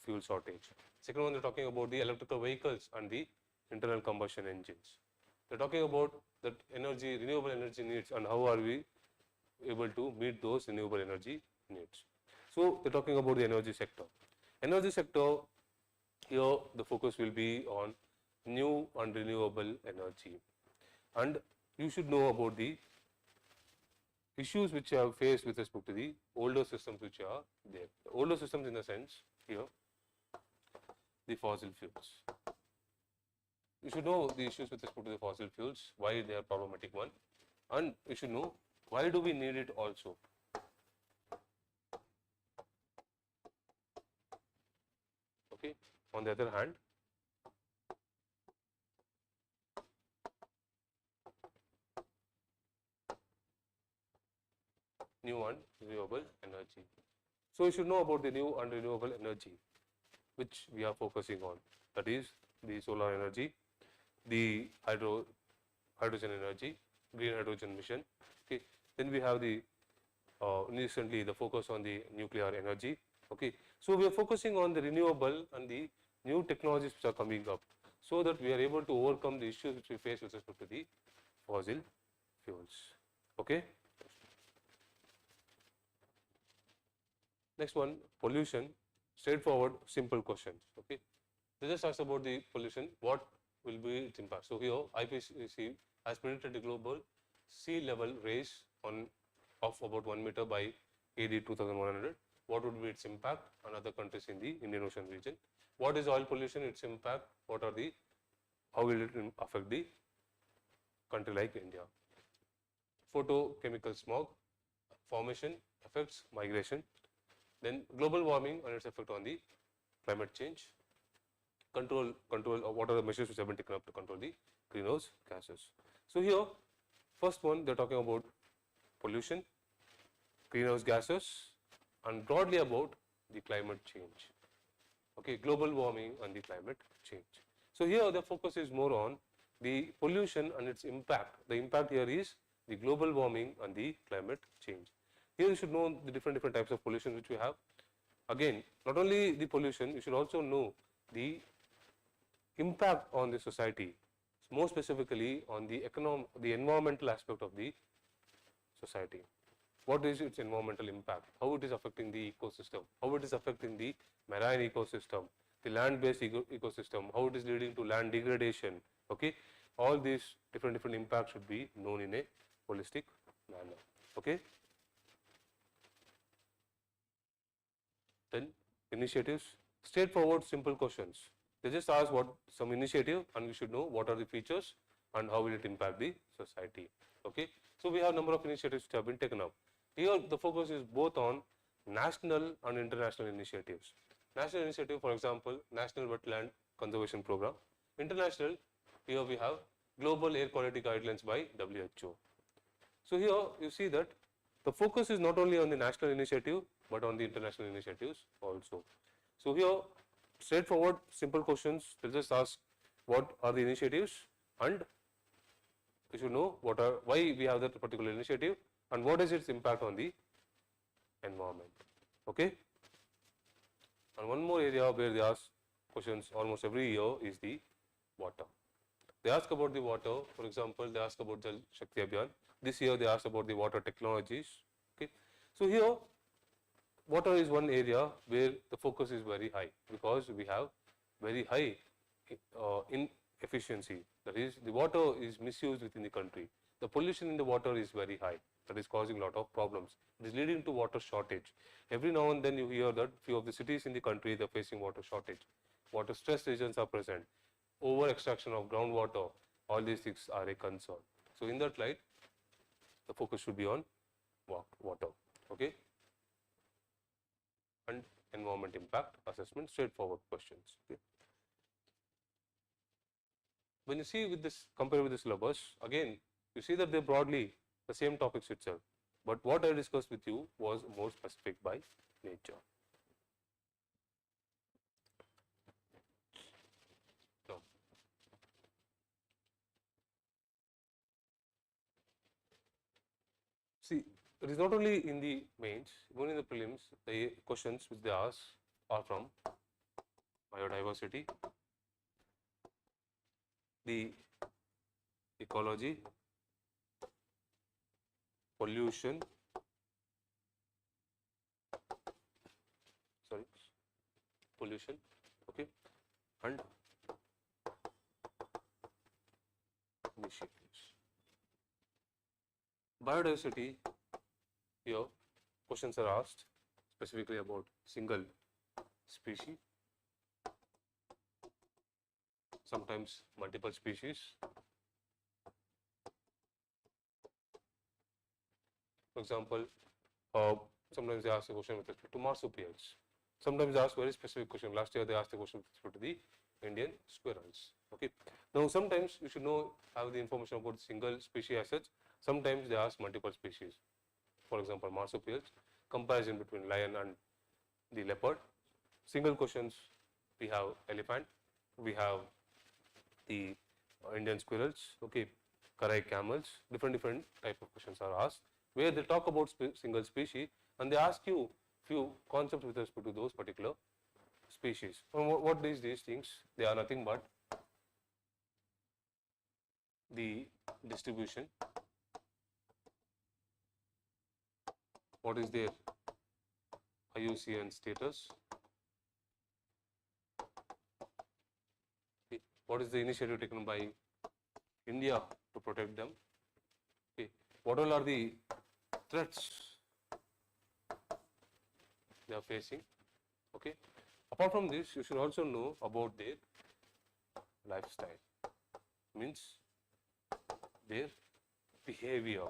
fuel shortage. Second one, they are talking about the electrical vehicles and the internal combustion engines. They are talking about that energy, renewable energy needs, and how are we able to meet those renewable energy needs. So they are talking about the energy sector. Energy sector, here the focus will be on new and renewable energy, and you should know about the issues which are faced with respect to the older systems which are there. The older systems in the sense here, the fossil fuels. You should know the issues with respect to the fossil fuels, why they are problematic one, and you should know why do we need it also. Okay. On the other hand, new and renewable energy. So you should know about the new and renewable energy which we are focusing on. That is the solar energy, the hydrogen energy, green hydrogen mission. Okay. Then we have the recently the focus on the nuclear energy. Okay. So we are focusing on the renewable and the new technologies which are coming up, so that we are able to overcome the issues which we face with respect to the fossil fuels. Okay. Next one, pollution. Straightforward, simple questions. Okay. They just ask about the pollution. What will be its impact? So here, IPCC has predicted the global sea level rise of about 1 meter by AD 2100 what would be its impact on other countries in the Indian Ocean region. What is oil pollution, its impact, what are the, how will it affect the country like India. Photochemical smog, formation, effects, migration, then global warming and its effect on the climate change, control what are the measures which have been taken up to control the greenhouse gases. So here, first one, they're talking about pollution, greenhouse gases, and broadly about the climate change. Okay, global warming and the climate change. So here the focus is more on the pollution and its impact. The impact here is the global warming and the climate change. Here you should know the different types of pollution which we have. Again, not only the pollution, you should also know the impact on the society, more specifically on the environmental aspect of the society. What is its environmental impact? How it is affecting the ecosystem? How it is affecting the marine ecosystem, the land-based ecosystem? How it is leading to land degradation? Okay, all these different impacts should be known in a holistic manner. Okay. Then initiatives, straightforward, simple questions. They just ask what some initiative, and we should know what are the features and how will it impact the society. Okay. So we have number of initiatives which have been taken up. Here the focus is both on national and international initiatives. National initiative, for example, National Wetland Conservation Program. International, here we have Global Air Quality Guidelines by WHO. So here you see that the focus is not only on the national initiative, but on the international initiatives also. So here, straightforward, simple questions. They'll just ask what are the initiatives, and you should know what are, why we have that particular initiative, and what is its impact on the environment. Okay. And one more area where they ask questions almost every year is the water. They ask about the water. For example, they ask about Jal Shakti Abhiyan. This year they ask about the water technologies. Okay. So here, water is one area where the focus is very high, because we have very high inefficiency. That is, the water is misused within the country. The pollution in the water is very high. That is causing a lot of problems. It is leading to water shortage. Every now and then you hear that few of the cities in the country, they are facing water shortage. Water stress regions are present. Over extraction of groundwater, all these things are a concern. So in that light, the focus should be on water. Okay. And environment impact assessment, straightforward questions. Okay. When you see with this, compare with the syllabus, again, you see that they broadly the same topics itself, but what I discussed with you was more specific by nature. Now, see, it is not only in the mains, even in the prelims, the questions which they ask are from biodiversity, the ecology, pollution, okay, and initiatives. Biodiversity, here questions are asked specifically about single species, sometimes multiple species. For example, sometimes they ask a question with respect to marsupials. Sometimes they ask very specific question. Last year they asked a question with respect to the Indian squirrels. Okay. Now sometimes you should know, have the information about single species as such. Sometimes they ask multiple species. For example, marsupials, comparison between lion and the leopard. Single questions, we have elephant, we have the Indian squirrels, okay, Karai camels, different type of questions are asked, where they talk about single species and they ask you few concepts with respect to those particular species. And what is these things? They are nothing but the distribution, what is their IUCN status, okay, what is the initiative taken by India to protect them, okay, what all are the threats they are facing. Okay. Apart from this, you should also know about their lifestyle, means their behavior.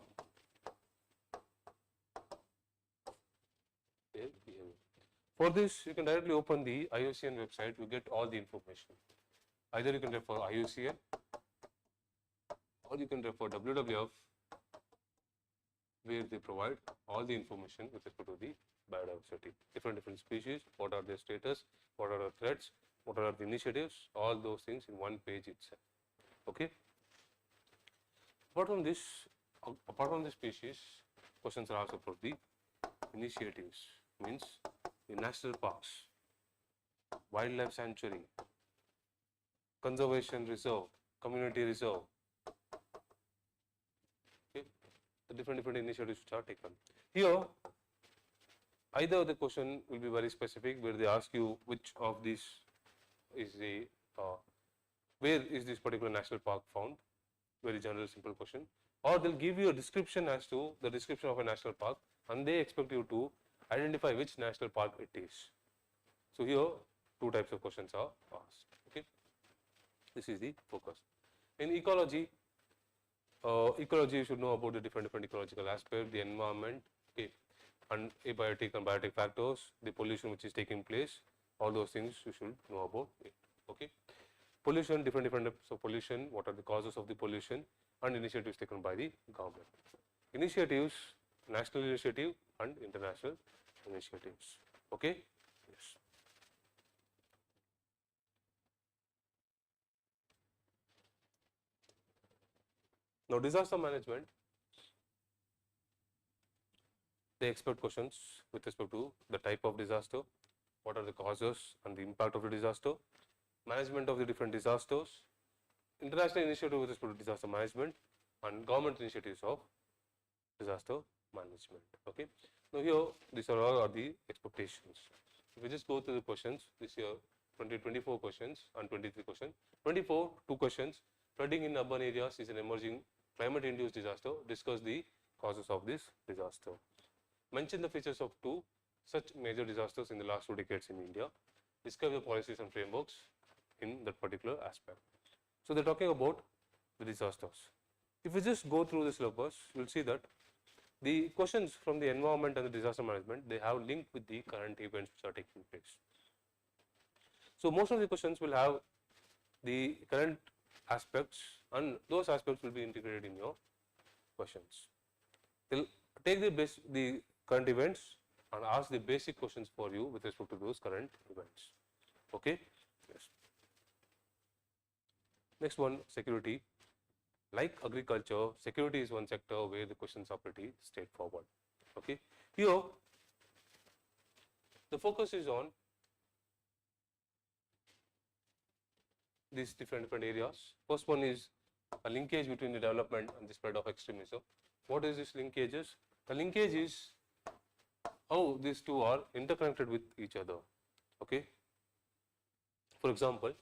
For this, you can directly open the IUCN website, you get all the information. Either you can refer IUCN or you can refer WWF, where they provide all the information with respect to the biodiversity, different species, what are their status, what are the threats, what are the initiatives, all those things in one page itself. Okay. Apart from this species, questions are also for the initiatives, means the national parks, wildlife sanctuary, conservation reserve, community reserve. Okay. The different initiatives which are taken. Here, either the question will be very specific, where they ask you which of these is the where is this particular national park found, very general simple question, or they'll give you a description as to the description of a national park, and they expect you to identify which national park it is. So here two types of questions are asked. Okay, this is the focus. In ecology, you should know about the different ecological aspects, the environment, okay, and abiotic and biotic factors, the pollution which is taking place, all those things you should know about it. Okay. Pollution, different types of pollution, what are the causes of the pollution, and initiatives taken by the government. Initiatives, national initiative and international initiatives. Okay. Yes. Now, disaster management, they expect questions with respect to the type of disaster, what are the causes and the impact of the disaster, management of the different disasters, international initiative with respect to disaster management, and government initiatives of disaster management. Okay. Now, here these are all the expectations. If we just go through the questions, this year 24 questions and 23 questions. 24, 2 questions. Flooding in urban areas is an emerging climate-induced disaster. Discuss the causes of this disaster. Mention the features of 2 such major disasters in the last 2 decades in India. Describe the policies and frameworks in that particular aspect. So, they are talking about the disasters. If we just go through the syllabus, you will see that the questions from the environment and the disaster management, they have link with the current events which are taking place. So, most of the questions will have the current aspects, and those aspects will be integrated in your questions. They will take the current events and ask the basic questions for you with respect to those current events. Okay. Yes. Next one, security. Like agriculture, security is one sector where the questions are pretty straightforward. Okay. Here, the focus is on these different areas. First one is a linkage between the development and the spread of extremism. What is this linkages? The linkage is how these two are interconnected with each other. Okay. For example,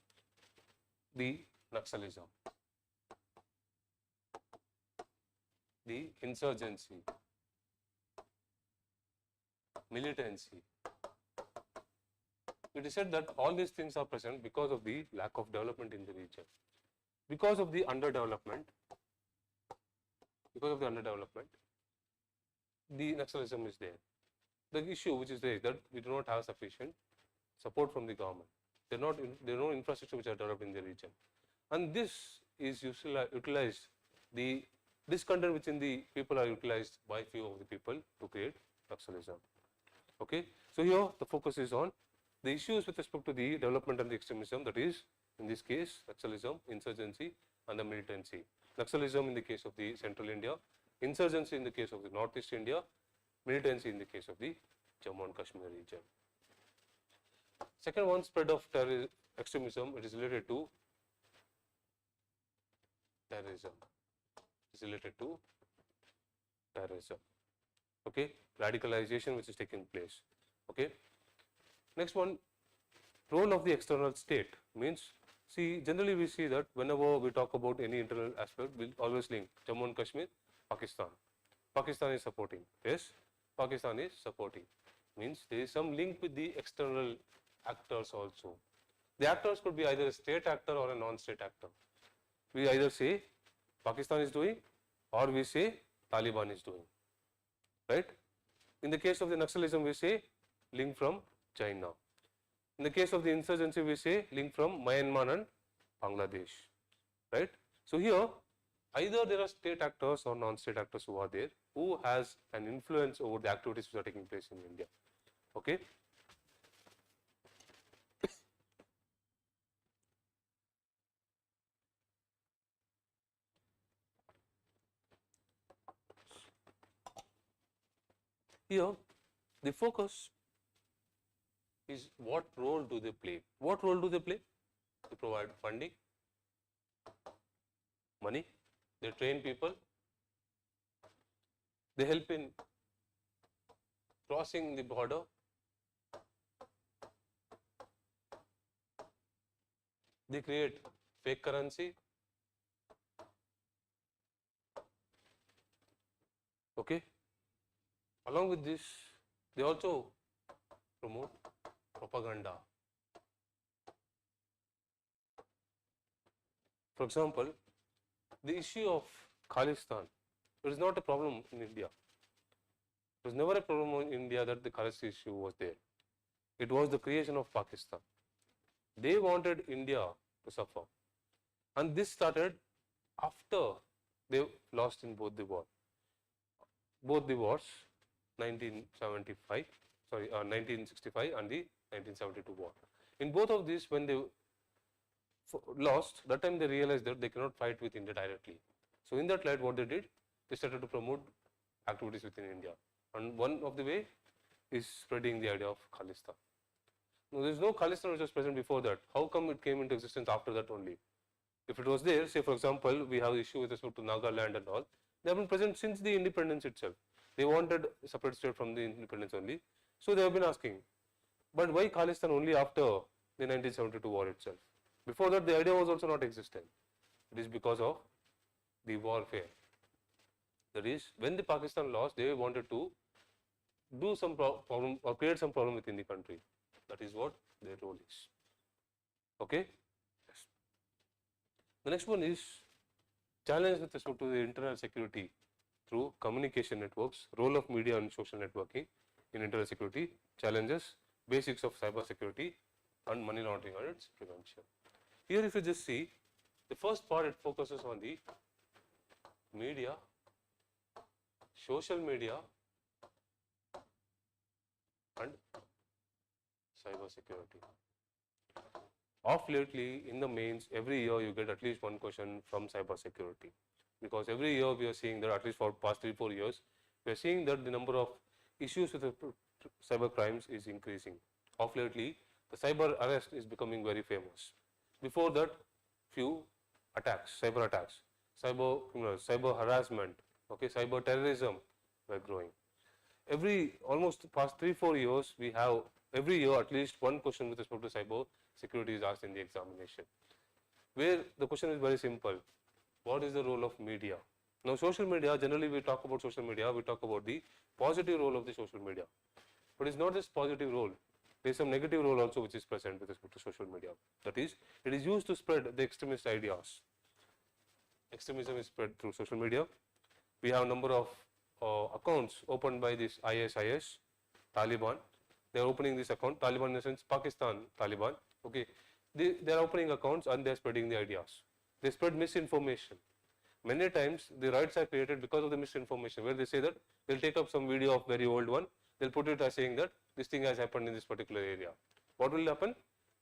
the Naxalism, the insurgency, militancy. It is said that all these things are present because of the lack of development in the region. Because of the underdevelopment, the Naxalism is there. The issue which is there is that we do not have sufficient support from the government. There are no infrastructure which are developed in the region, and this is utilized. The discontent within the people are utilized by few of the people to create Naxalism. Okay. So here the focus is on the issues with respect to the development and the extremism, that is in this case Naxalism, insurgency and the militancy. Naxalism in the case of the central India, insurgency in the case of the northeast India, militancy in the case of the Jammu and Kashmir region. Second one, spread of extremism, it is related to terrorism. It is related to terrorism. Okay, radicalization which is taking place. Okay. Next one, role of the external state, means, see, generally we see that whenever we talk about any internal aspect, we will always link Jammu and Kashmir, Pakistan. Pakistan is supporting. Yes, Pakistan is supporting. means there is some link with the external actors also. The actors could be either a state actor or a non-state actor. We either say Pakistan is doing or we say Taliban is doing, right? In the case of the Naxalism, we say link from China. In the case of the insurgency, we say link from Myanmar and Bangladesh, right? So here, either there are state actors or non-state actors who are there, who has an influence over the activities which are taking place in India, okay? Here, the focus is what role do they play? What role do they play? They provide funding, money, they train people, they help in crossing the border, they create fake currency, okay. Along with this, they also promote propaganda. For example, the issue of Khalistan, it is not a problem in India. It was never a problem in India that the Khalist issue was there. It was the creation of Pakistan. They wanted India to suffer. And this started after they lost in both the wars, 1965 and the 1972 war. In both of these, when they lost, that time they realized that they cannot fight with India directly. So in that light, what they did, they started to promote activities within India. And one of the way is spreading the idea of Khalistan. Now, there is no Khalistan which was present before that. How come it came into existence after that only? If it was there, say for example, we have issue with respect to Nagaland and all, they have been present since the independence itself. They wanted a separate state from the independence only. So they have been asking, but why Khalistan only after the 1972 war itself? Before that, the idea was also not existent. It is because of the warfare. That is, when the Pakistan lost, they wanted to do some problem or create some problem within the country. That is what their role is. Okay? Yes. The next one is challenge with respect to the internal security through communication networks, role of media and social networking in internal security, challenges, basics of cyber security, and money laundering and its prevention. Here, if you just see, the first part, it focuses on the media, social media, and cyber security. Of lately, in the mains, every year you get at least one question from cyber security, because every year we are seeing that, at least for past 3-4 years, we are seeing that the number of issues with cyber crimes is increasing. Of lately, the cyber arrest is becoming very famous. Before that, few attacks, cyber attacks, cyber criminals, cyber harassment, okay, cyber terrorism were growing. Almost past 3-4 years, we have every year at least one question with respect to cyber security is asked in the examination, where the question is very simple. What is the role of media? Now, social media, generally we talk about social media, we talk about the positive role of the social media. But it's not just positive role. There is some negative role also which is present with respect to social media. That is, it is used to spread the extremist ideas. Extremism is spread through social media. We have a number of accounts opened by this ISIS, Taliban. They are opening this account, Taliban in the sense Pakistan Taliban. Okay, they are opening accounts and they are spreading the ideas. They spread misinformation. Many times the riots are created because of the misinformation, where they say that they'll take up some video of very old one, they'll put it as saying that this thing has happened in this particular area. What will happen?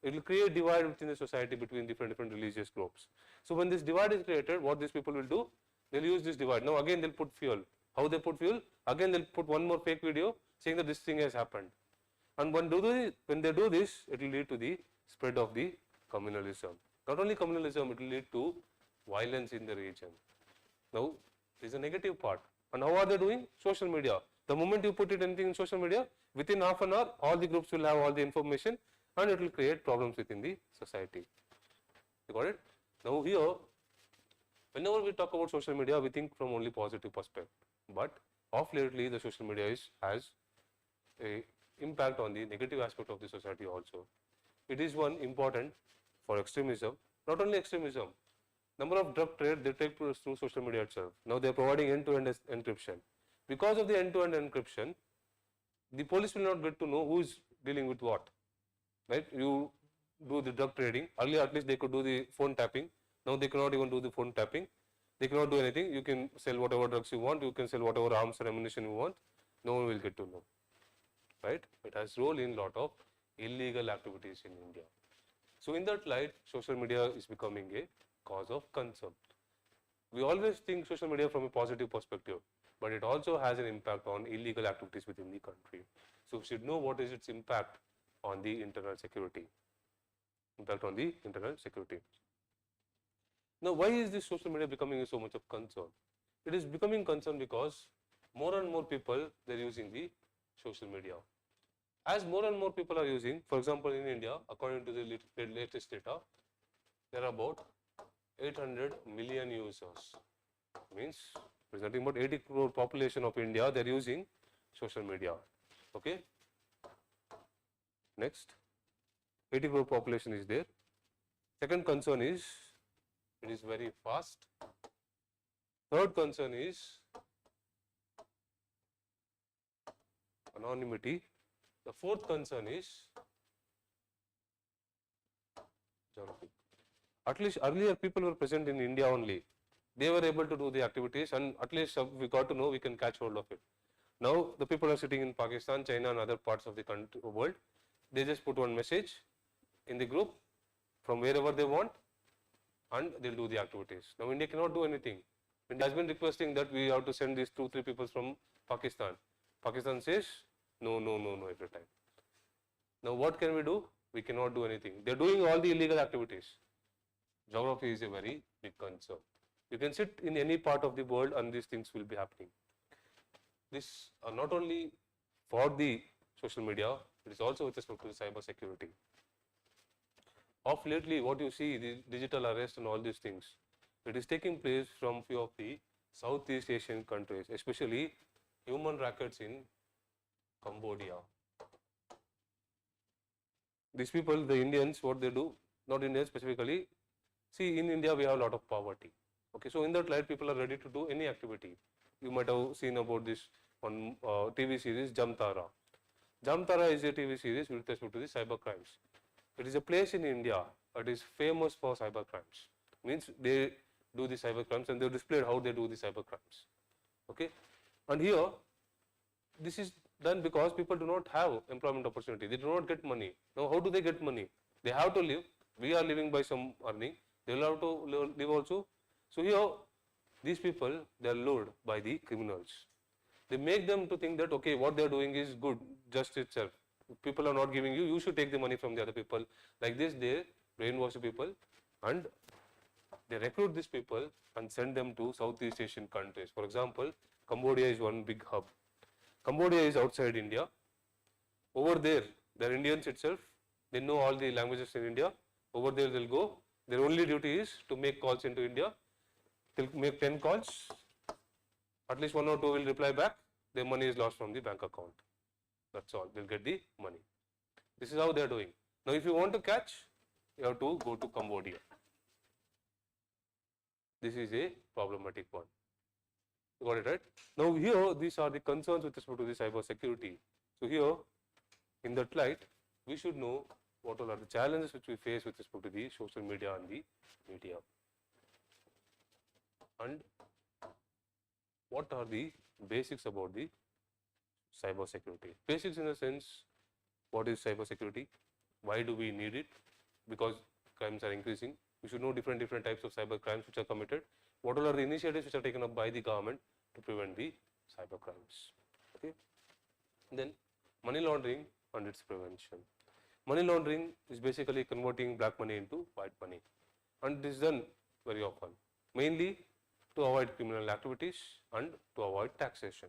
It will create divide within the society between different religious groups. So when this divide is created, what these people will do? They'll use this divide. Now again they'll put fuel. How they put fuel? Again they'll put one more fake video saying that this thing has happened. And when they do this, it will lead to the spread of the communalism. Not only communalism, it will lead to violence in the region. Now, there is a negative part. And how are they doing? Social media. The moment you put it anything in social media, within half an hour, all the groups will have all the information and it will create problems within the society. You got it? Now here, whenever we talk about social media, we think from only positive perspective. But of lately, the social media has a impact on the negative aspect of the society also. It is one important for extremism, not only extremism, number of drug trade they take through social media itself. Now they are providing end-to-end encryption. Because of the end-to-end encryption, the police will not get to know who is dealing with what, right? You do the drug trading, earlier at least they could do the phone tapping, now they cannot even do the phone tapping, they cannot do anything. You can sell whatever drugs you want, you can sell whatever arms or ammunition you want, no one will get to know, right? It has role in lot of illegal activities in India. So in that light, social media is becoming a cause of concern. We always think social media from a positive perspective, but it also has an impact on illegal activities within the country. So we should know what is its impact on the internal security. Impact on the internal security. Now, why is this social media becoming so much of concern? It is becoming concern because more and more people they are using the social media. As more and more people are using, for example, in India, according to the latest data, there are about 800 million users. Means there is nothing but 80 crore population of India, they are using social media. Okay. Next, 80 crore population is there. Second concern is it is very fast. Third concern is anonymity. The fourth concern is geography. At least earlier people were present in India only. They were able to do the activities and at least we got to know we can catch hold of it. Now the people are sitting in Pakistan, China and other parts of the country, world. They just put one message in the group from wherever they want and they'll do the activities. Now India cannot do anything. India has been requesting that we have to send these 2-3 people from Pakistan. Pakistan says no every time. Now what can we do? We cannot do anything. They are doing all the illegal activities. Geography is a very big concern. You can sit in any part of the world and these things will be happening. This are not only for the social media, it is also with respect to cyber security. Of lately, what you see, the digital arrest and all these things, it is taking place from few of the Southeast Asian countries, especially human rackets in Cambodia. These people, the Indians, what they do, not Indians specifically, see in India we have a lot of poverty. Okay, so in that light people are ready to do any activity. You might have seen about this on TV series Jamtara. Jamtara is a TV series with respect to the cyber crimes. It is a place in India that is famous for cyber crimes. Means they do the cyber crimes and they displayed how they do the cyber crimes. Okay, and here this is done because people do not have employment opportunity. They do not get money. Now how do they get money? They have to live. We are living by some earning. They will have to live also. So here these people they are lured by the criminals. They make them to think that okay, what they are doing is good, just itself. People are not giving you, you should take the money from the other people. Like this, they brainwash the people and they recruit these people and send them to Southeast Asian countries. For example, Cambodia is one big hub. Cambodia is outside India. Over there, they are Indians itself. They know all the languages in India. Over there, they'll go. Their only duty is to make calls into India. They'll make 10 calls. At least 1 or 2 will reply back. Their money is lost from the bank account. That's all. They'll get the money. This is how they are doing. Now, if you want to catch, you have to go to Cambodia. This is a problematic one. You got it right? Now, here these are the concerns with respect to the cyber security. So, here in that light, we should know what all are the challenges which we face with respect to the social media and the media. And what are the basics about the cyber security? Basics in the sense, what is cyber security? Why do we need it? Because crimes are increasing. We should know different types of cyber crimes which are committed. What all are the initiatives which are taken up by the government to prevent the cyber crimes? Okay. Then money laundering and its prevention. Money laundering is basically converting black money into white money, and this is done very often, mainly to avoid criminal activities and to avoid taxation.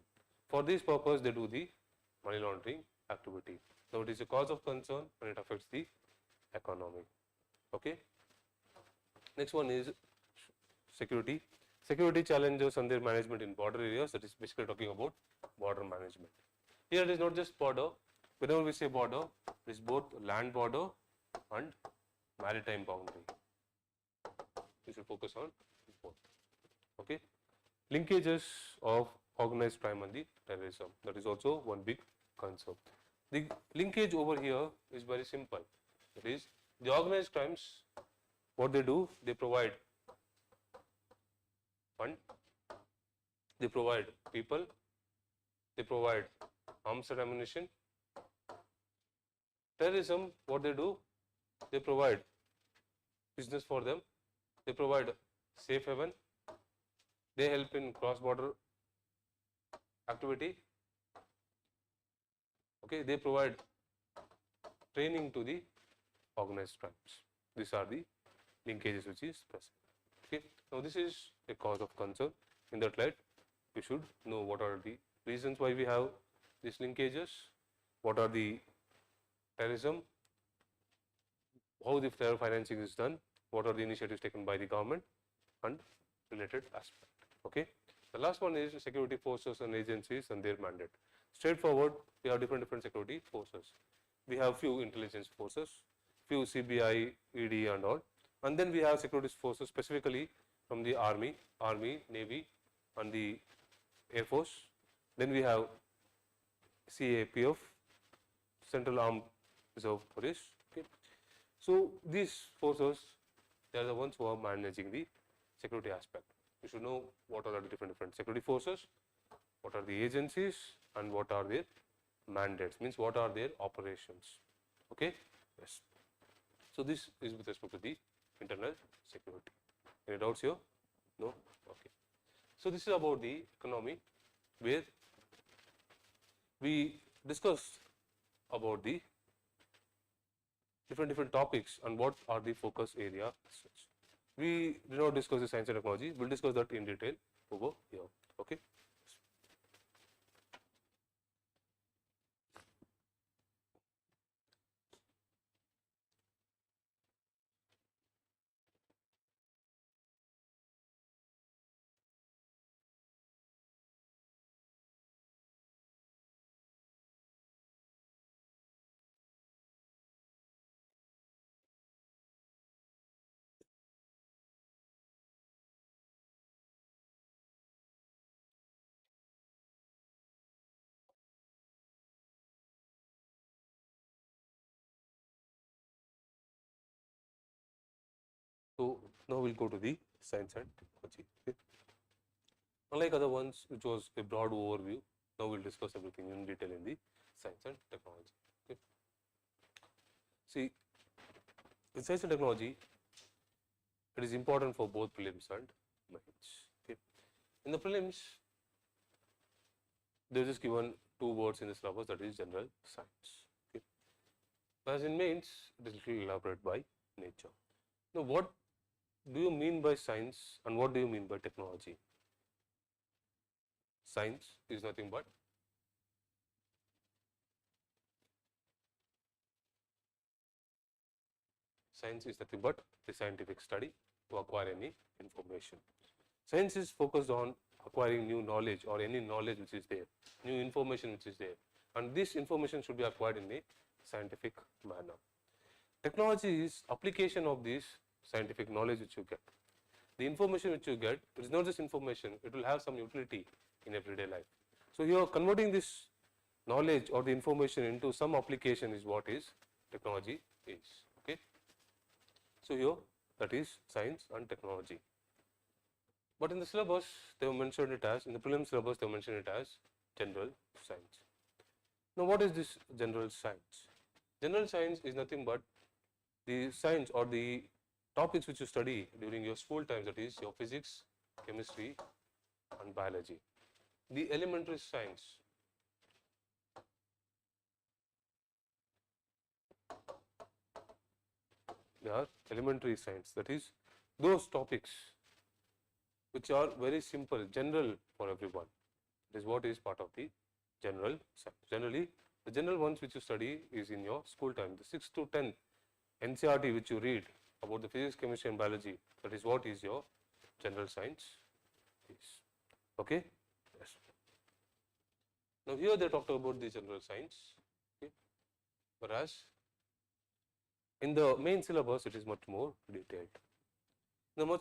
For this purpose, they do the money laundering activity. Now, it is a cause of concern and it affects the economy. Okay. Next one is security. Security challenges and their management in border areas. That is basically talking about border management. Here it is not just border. whenever we say border, it is both land border and maritime boundary. We should focus on both. Okay. Linkages of organized crime and the terrorism, that is also one big concern. The linkage over here is very simple. That is, the organized crimes, what they do, they provide fund, they provide people, they provide arms and ammunition. Terrorism, what they do, they provide business for them, they provide safe haven, they help in cross-border activity. Okay, they provide training to the organized crimes. These are the linkages which is present. Okay, now this is a cause of concern. In that light, we should know what are the reasons why we have these linkages, what are the terrorism, how the terror financing is done, what are the initiatives taken by the government, and related aspect. Okay. The last one is security forces and agencies and their mandate. Straightforward, we have different security forces. We have few intelligence forces, few CBI, ED and all, and then we have security forces specifically from the Army, Navy and the Air Force. Then we have CAPF, Central Armed Reserve Police. Okay. So these forces, they are the ones who are managing the security aspect. You should know what are the different security forces, what are the agencies, and what are their mandates, means what are their operations. Okay. Yes. So this is with respect to the internal security. Any doubts here? No? Okay. So this is about the economy, where we discussed about the different topics and what are the focus area. We did not discuss the science and technology. We will discuss that in detail over here. Okay. So now we will go to the science and technology. Okay. Unlike other ones, which was a broad overview, now we will discuss everything in detail in the science and technology. Okay. See, in science and technology, it is important for both prelims and mains. Okay. In the prelims, they are just given 2 words in the syllabus, that is general science. Okay. Whereas in mains, it is little elaborate by nature. Now, what do you mean by science and what do you mean by technology? Science is nothing but the scientific study to acquire any information. Science is focused on acquiring new knowledge or any knowledge which is there, new information which is there, and this information should be acquired in a scientific manner. Technology is application of this scientific knowledge which you get. The information which you get, it is not just information, it will have some utility in everyday life. So here converting this knowledge or the information into some application is what is technology is. Okay. So here that is science and technology. But in the syllabus they have mentioned it as, in the prelim syllabus they have mentioned it as general science. Now what is this general science? General science is nothing but the science or the topics which you study during your school times, that is your physics, chemistry and biology. The elementary science. They are elementary science, that is those topics which are very simple, general for everyone. This is what is part of the general science. Generally, the general ones which you study is in your school time. The 6 to 10 NCERT which you read about the physics, chemistry and biology, that is what is your general science is. Okay. Yes. Now here they talked about the general science. Okay. whereas in the main syllabus it is much more detailed. Now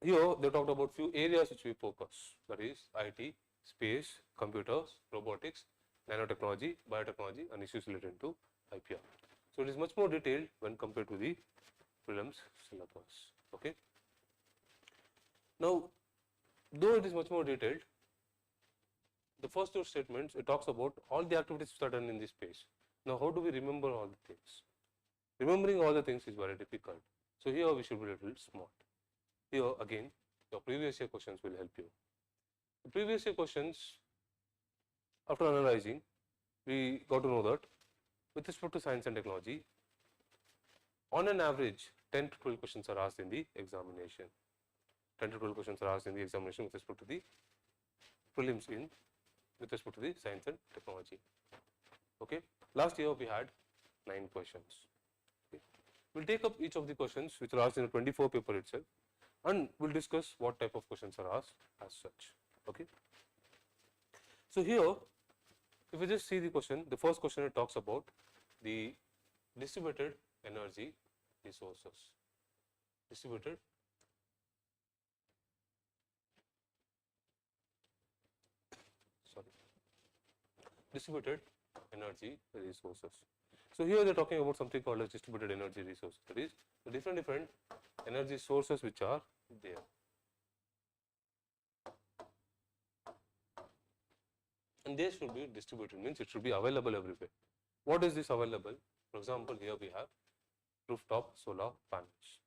here they talked about few areas which we focus, that is IT, space, computers, robotics, nanotechnology, biotechnology and issues related to IPR. So it is much more detailed when compared to the prelims syllabus. Okay. Now, though it is much more detailed, the first two statements it talks about all the activities that are done in this space. Now, how do we remember all the things? Remembering all the things is very difficult. So here we should be a little smart. Here again, your previous year questions will help you. The previous year questions, after analyzing, we got to know that with respect to science and technology, on an average, 10 to 12 questions are asked in the examination. 10 to 12 questions are asked in the examination with respect to the prelims with respect to the science and technology. Okay. Last year we had 9 questions. Okay. We'll take up each of the questions which are asked in the 24 paper itself, and we'll discuss what type of questions are asked as such. Okay. So here, if you just see the question, the first question it talks about the distributed energy resources. Distributed energy resources. So here they are talking about something called as distributed energy resource. That is the different energy sources which are there. And they should be distributed, means it should be available everywhere. What is this available? For example, here we have rooftop solar panels.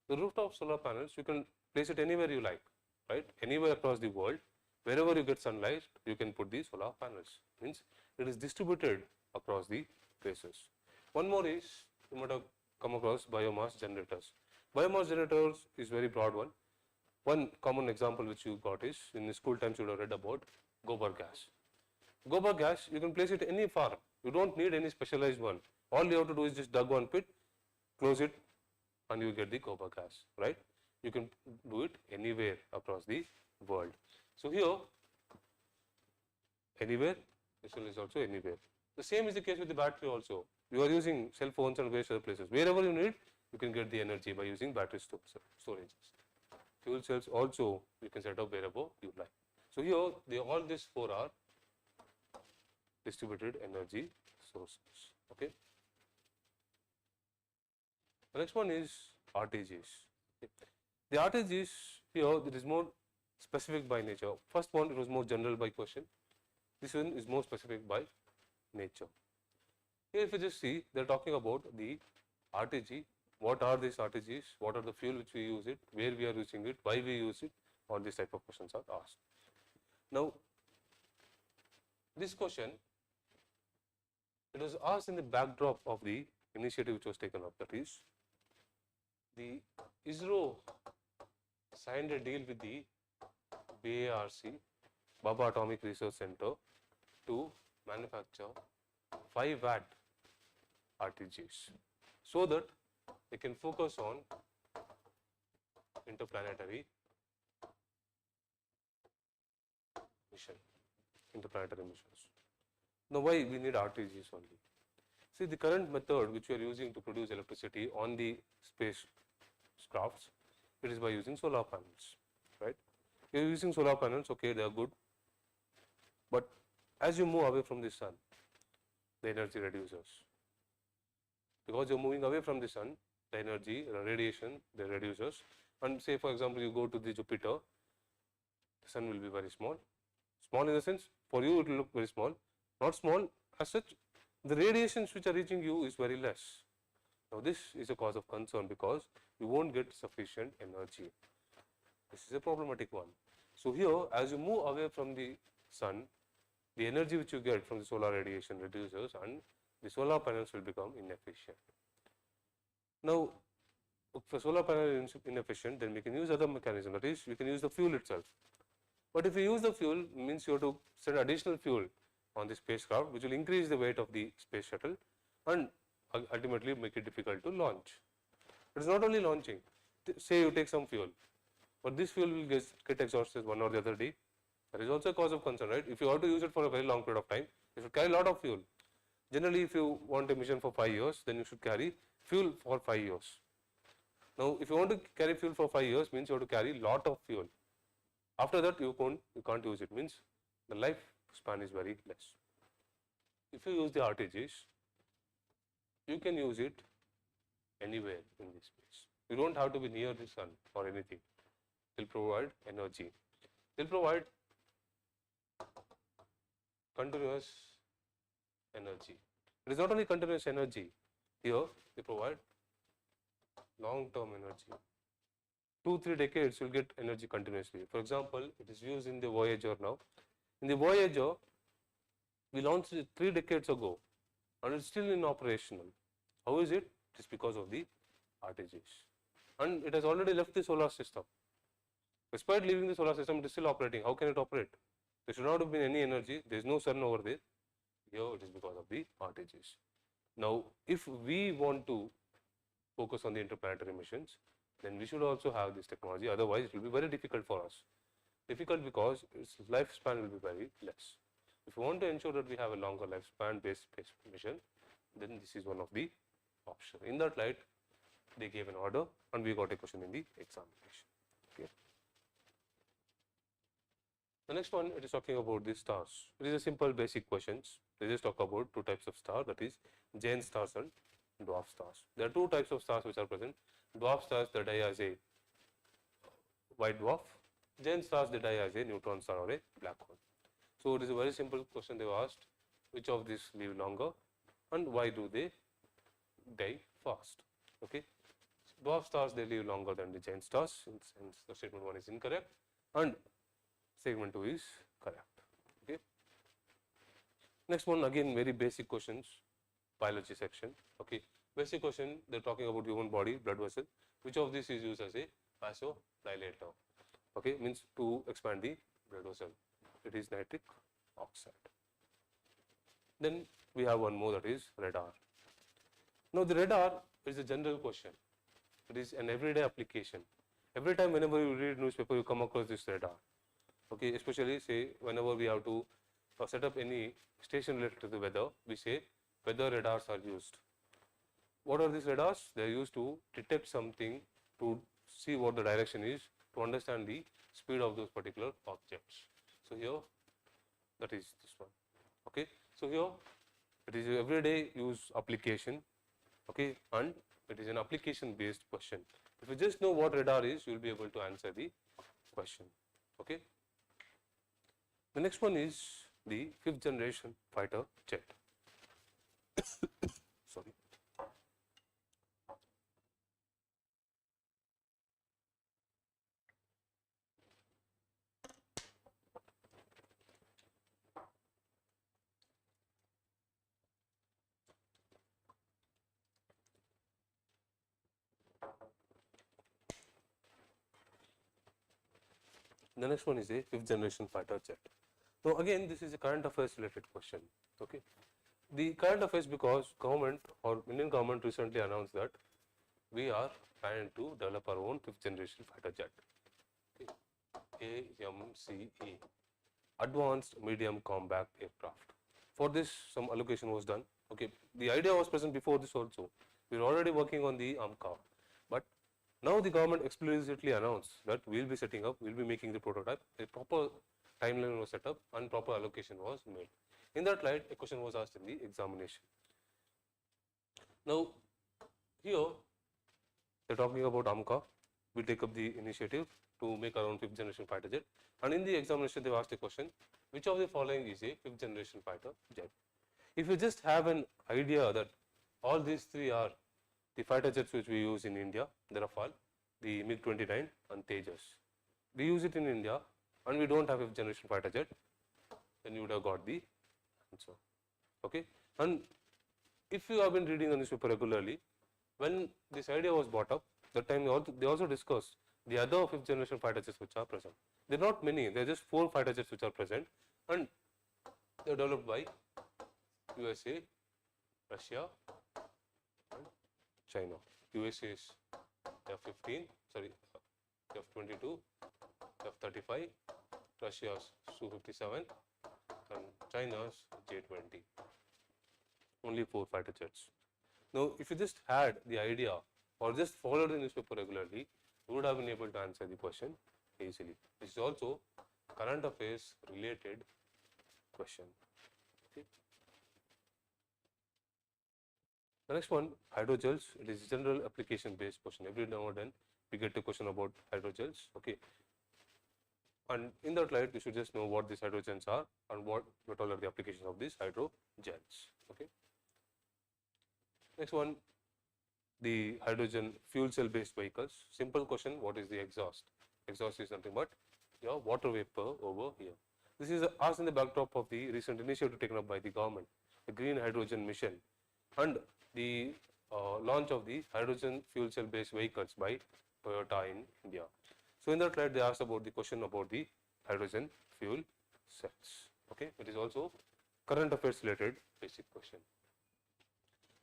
The rooftop solar panels, you can place it anywhere you like, right? Anywhere across the world, wherever you get sunlight, you can put the solar panels. Means it is distributed across the places. One more is, you might have come across biomass generators. Biomass generators is very broad one. One common example which you got is, in the school times you would have read about gobar gas. Gobar gas, you can place it any farm. You don't need any specialized one. All you have to do is just dug one pit, close it, and you get the gobar gas, right? You can do it anywhere across the world. So here, anywhere, this one is also anywhere. The same is the case with the battery also. You are using cell phones and various other places. Wherever you need, you can get the energy by using battery storages. Fuel cells also you can set up wherever you like. So here, all these 4 are distributed energy sources. Okay. The next one is RTGs. Okay. The RTGs here, it is more specific by nature. First one, it was more general by question. This one is more specific by nature. Here, if you just see, they are talking about the RTG. What are these RTGs? What are the fuel which we use it? Where we are using it? Why we use it? All these type of questions are asked. Now, this question, it was asked in the backdrop of the initiative which was taken up. That is, the ISRO signed a deal with the BARC, Baba Atomic Research Center, to manufacture 5 watt RTGs so that they can focus on interplanetary missions. Now, why we need RTGs only? See, the current method which we are using to produce electricity on the spacecrafts, it is by using solar panels, right? You are using solar panels, okay, they are good, but as you move away from the sun, the energy reduces. Because you are moving away from the sun, the energy, the radiation, the reduces. And say, for example, you go to the Jupiter, the sun will be very small. Small in the sense, for you it will look very small. Not small as such, the radiations which are reaching you is very less. Now, this is a cause of concern because you won't get sufficient energy. This is a problematic one. So, here as you move away from the sun, the energy which you get from the solar radiation reduces and the solar panels will become inefficient. Now, if solar panel is inefficient, then we can use other mechanism, that is, we can use the fuel itself. But if you use the fuel, means you have to send additional fuel on the spacecraft, which will increase the weight of the space shuttle and ultimately make it difficult to launch. It is not only launching, say you take some fuel, but this fuel will get exhausted one or the other day. That is also a cause of concern, right? If you have to use it for a very long period of time, you should carry a lot of fuel. Generally, if you want a mission for 5 years, then you should carry fuel for 5 years. Now, if you want to carry fuel for 5 years, means you have to carry lot of fuel. After that, you can't use it. Means the life span is very less. If you use the RTGs, you can use it anywhere in this space. You don't have to be near the sun or anything. They'll provide energy. They'll provide continuous energy. It is not only continuous energy. Here, they provide long-term energy. 2-3 decades, you'll get energy continuously. For example, it is used in the Voyager now. In the Voyager, we launched it 3 decades ago, and it's still in operational. How is it? It is because of the RTGs. And it has already left the solar system. Despite leaving the solar system, it is still operating. How can it operate? There should not have been any energy. There is no sun over there. Here it is because of the RTGs. Now, if we want to focus on the interplanetary missions, then we should also have this technology. Otherwise, it will be very difficult for us. Difficult because its lifespan will be very less. If you want to ensure that we have a longer lifespan based space mission, then this is one of the options. In that light, they gave an order and we got a question in the examination. Okay. The next one, it is talking about the stars. It is a simple basic questions. They just talk about 2 types of stars, that is giant stars and dwarf stars. There are 2 types of stars which are present. Dwarf stars, they die as a white dwarf. Giant stars, they die as a neutron star or a black hole. So it is a very simple question they were asked, which of these live longer and why do they die fast? Okay. Dwarf stars, they live longer than the giant stars, since the statement 1 is incorrect and segment 2 is correct. Okay. Next one, again very basic questions, biology section. Okay. Basic question, they are talking about human body, blood vessel. Which of these is used as a vasodilator? Okay, means to expand the blood vessel. It is nitric oxide. Then we have one more, that is radar. Now the radar is a general question. It is an everyday application. Every time whenever you read newspaper, you come across this radar. Okay, especially say whenever we have to set up any station related to the weather, we say weather radars are used. What are these radars? They are used to detect something, to see what the direction is, to understand the speed of those particular objects. So here, that is this one. Okay. So here, it is a everyday use application. Okay, and it is an application based question. If you just know what radar is, you will be able to answer the question. Okay. The next one is the 5th generation fighter jet. Sorry. The next one is a 5th generation fighter jet. So again, this is a current affairs related question. Okay. The current affairs, because government or Indian government recently announced that we are planning to develop our own 5th generation fighter jet. Okay. AMCE, Advanced Medium Combat Aircraft. For this, some allocation was done. Okay. The idea was present before this also. We are already working on the AMCA, but now the government explicitly announced that we will be setting up, we will be making the prototype, a proper timeline was set up and proper allocation was made. In that light, a question was asked in the examination. Now, here they are talking about AMCA, we take up the initiative to make our own 5th generation fighter jet, and in the examination they have asked a question, which of the following is a 5th generation fighter jet? If you just have an idea that all these 3 are the fighter jets which we use in India, the Rafale, the MiG-29 and Tejas. We use it in India and we don't have 5th generation fighter jet, then you would have got the answer. Okay. And if you have been reading the newspaper regularly, when this idea was brought up, that time they also discussed the other 5th generation fighter jets which are present. They are not many, they are just 4 fighter jets which are present and they are developed by USA, Russia and China. USA is F-15, sorry, F-22, F-35, Russia's Su-57 and China's J-20. only 4 fighter jets. Now, if you just had the idea or just followed the newspaper regularly, you would have been able to answer the question easily. This is also current affairs related question. Okay. The next one, hydrogels. It is general application based question. Every now and then we get a question about hydrogels. Okay. And in that light, you should just know what these hydrogens are and what all are the applications of these hydrogels. Okay. Next one, the hydrogen fuel cell based vehicles. Simple question, what is the exhaust? Exhaust is nothing but your water vapor over here. This is asked in the backdrop of the recent initiative taken up by the government, the green hydrogen mission, and the launch of the hydrogen fuel cell based vehicles by Toyota in India. So in that light, they asked about the question about the hydrogen fuel cells. Okay, it is also current affairs related basic question.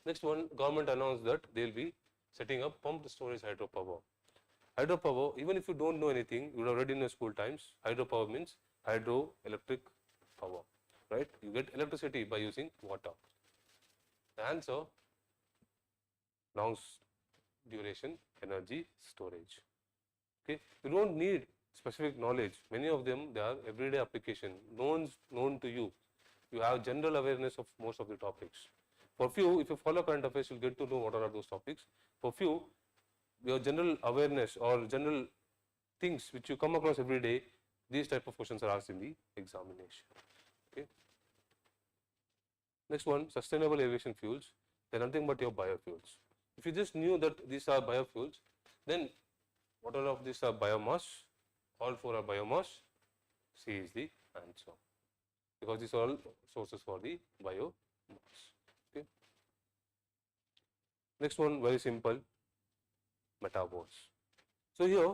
Next one, government announced that they will be setting up pumped storage hydropower. Hydropower, even if you don't know anything, you would have read in your school times, hydropower means hydroelectric power, right? You get electricity by using water. The answer, long duration energy storage. Okay, you don't need specific knowledge. Many of them, they are everyday application, known to you. You have general awareness of most of the topics. For few, if you follow current affairs, you'll get to know what are those topics. For few, your general awareness or general things which you come across every day, these type of questions are asked in the examination. Okay. Next one, sustainable aviation fuels. They are nothing but your biofuels. If you just knew that these are biofuels, then what all of these are biomass? All 4 are biomass. C is the answer, because these are all sources for the biomass. Okay. Next one, very simple, metaverse. So here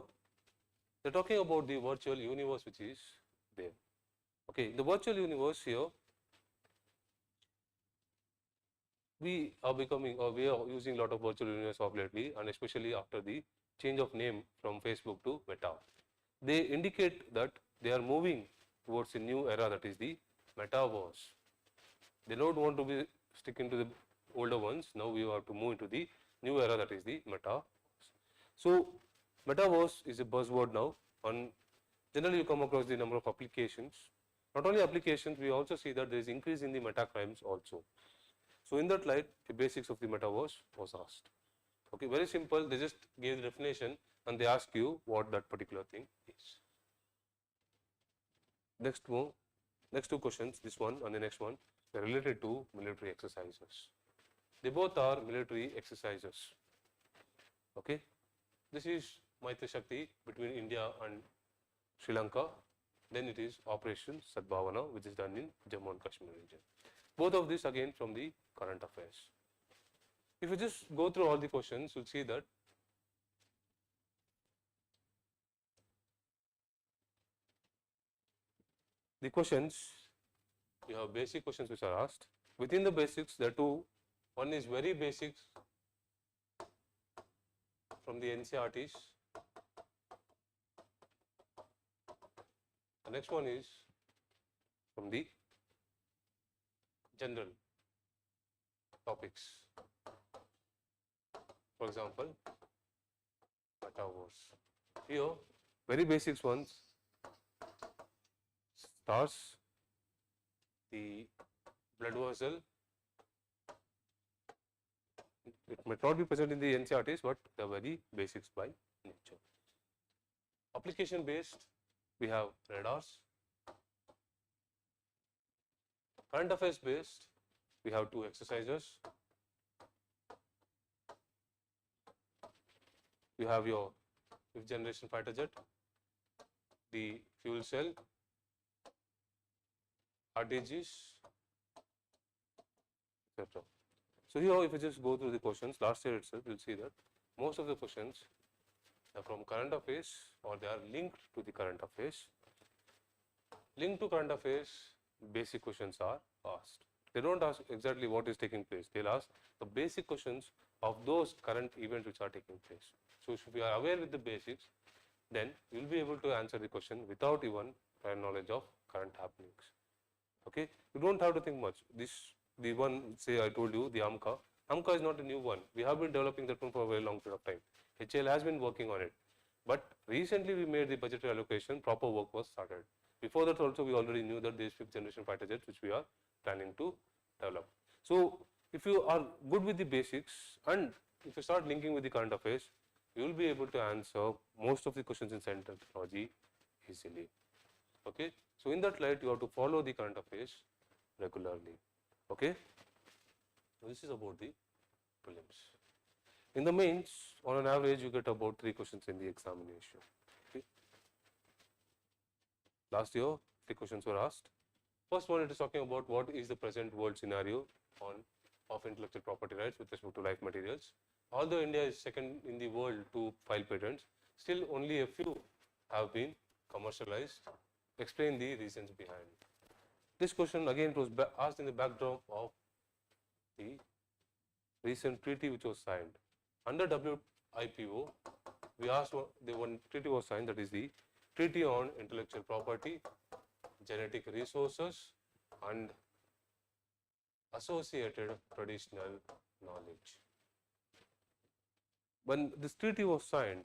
they are talking about the virtual universe which is there. Okay, the virtual universe here, we are becoming, or we are using a lot of virtual universe of lately, and especially after the change of name from Facebook to Meta. They indicate that they are moving towards a new era, that is the metaverse. They don't want to be sticking to the older ones. Now we have to move into the new era, that is the metaverse. So metaverse is a buzzword now, and generally you come across the number of applications. Not only applications, we also see that there is increase in the meta crimes also. So in that light, the basics of the metaverse was asked. Okay, very simple. They just gave the definition and they ask you what that particular thing is. Next 2 questions, this one and the next one, they are related to military exercises. They both are military exercises. Okay, this is Maitri Shakti between India and Sri Lanka. Then it is Operation Sadbhavana, which is done in Jammu and Kashmir region. Both of these again from the current affairs. If you just go through all the questions, you'll see that the questions, you have basic questions which are asked. Within the basics, there are 2. One is very basics from the NCERTs. The next one is from the general topics. For example, metaverse. Here, very basics ones, stars, the blood vessel. It might not be present in the NCERTs, but they are very basics by nature. Application based, we have radars. Current affairs based, we have 2 exercises. You have your 5th generation fighter jet, the fuel cell, RTGs, etc. So here, if you just go through the questions, last year itself, you will see that most of the questions are from current affairs or they are linked to the current affairs. Linked to current affairs, basic questions are asked. They don't ask exactly what is taking place. They'll ask the basic questions of those current events which are taking place. So if you are aware with the basics, then you will be able to answer the question without even prior knowledge of current happenings. Okay, you don't have to think much. This the one, say I told you, the AMCA. AMCA is not a new one. We have been developing that one for a very long period of time. HAL has been working on it. But recently we made the budgetary allocation, proper work was started. Before that also we already knew that there is 5th generation fighter jets which we are planning to develop. So if you are good with the basics and if you start linking with the current affairs, you will be able to answer most of the questions in science and technology easily. Okay. So in that light, you have to follow the current affairs regularly. Okay. This is about the prelims. In the mains, on an average, you get about 3 questions in the examination. Okay. Last year, 3 questions were asked. First one, it is talking about what is the present world scenario of intellectual property rights with respect to life materials. Although India is second in the world to file patents, still only a few have been commercialized. Explain the reasons behind. This question again was asked in the backdrop of the recent treaty which was signed. Under WIPO, we asked the one treaty was signed, that is the Treaty on Intellectual Property, Genetic Resources and Associated Traditional Knowledge. When this treaty was signed,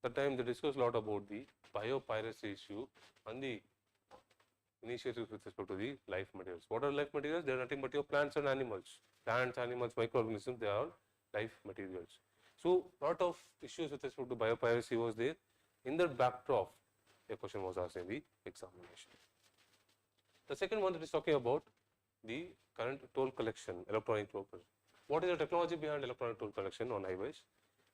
that time they discussed a lot about the biopiracy issue and the initiatives with respect to the life materials. What are life materials? They are nothing but your plants and animals. Plants, animals, microorganisms, they are life materials. So, lot of issues with respect to biopiracy was there. In that backdrop, a question was asked in the examination. The second one that is talking about the current toll collection, electronic toll collection. What is the technology behind electronic toll collection on highways?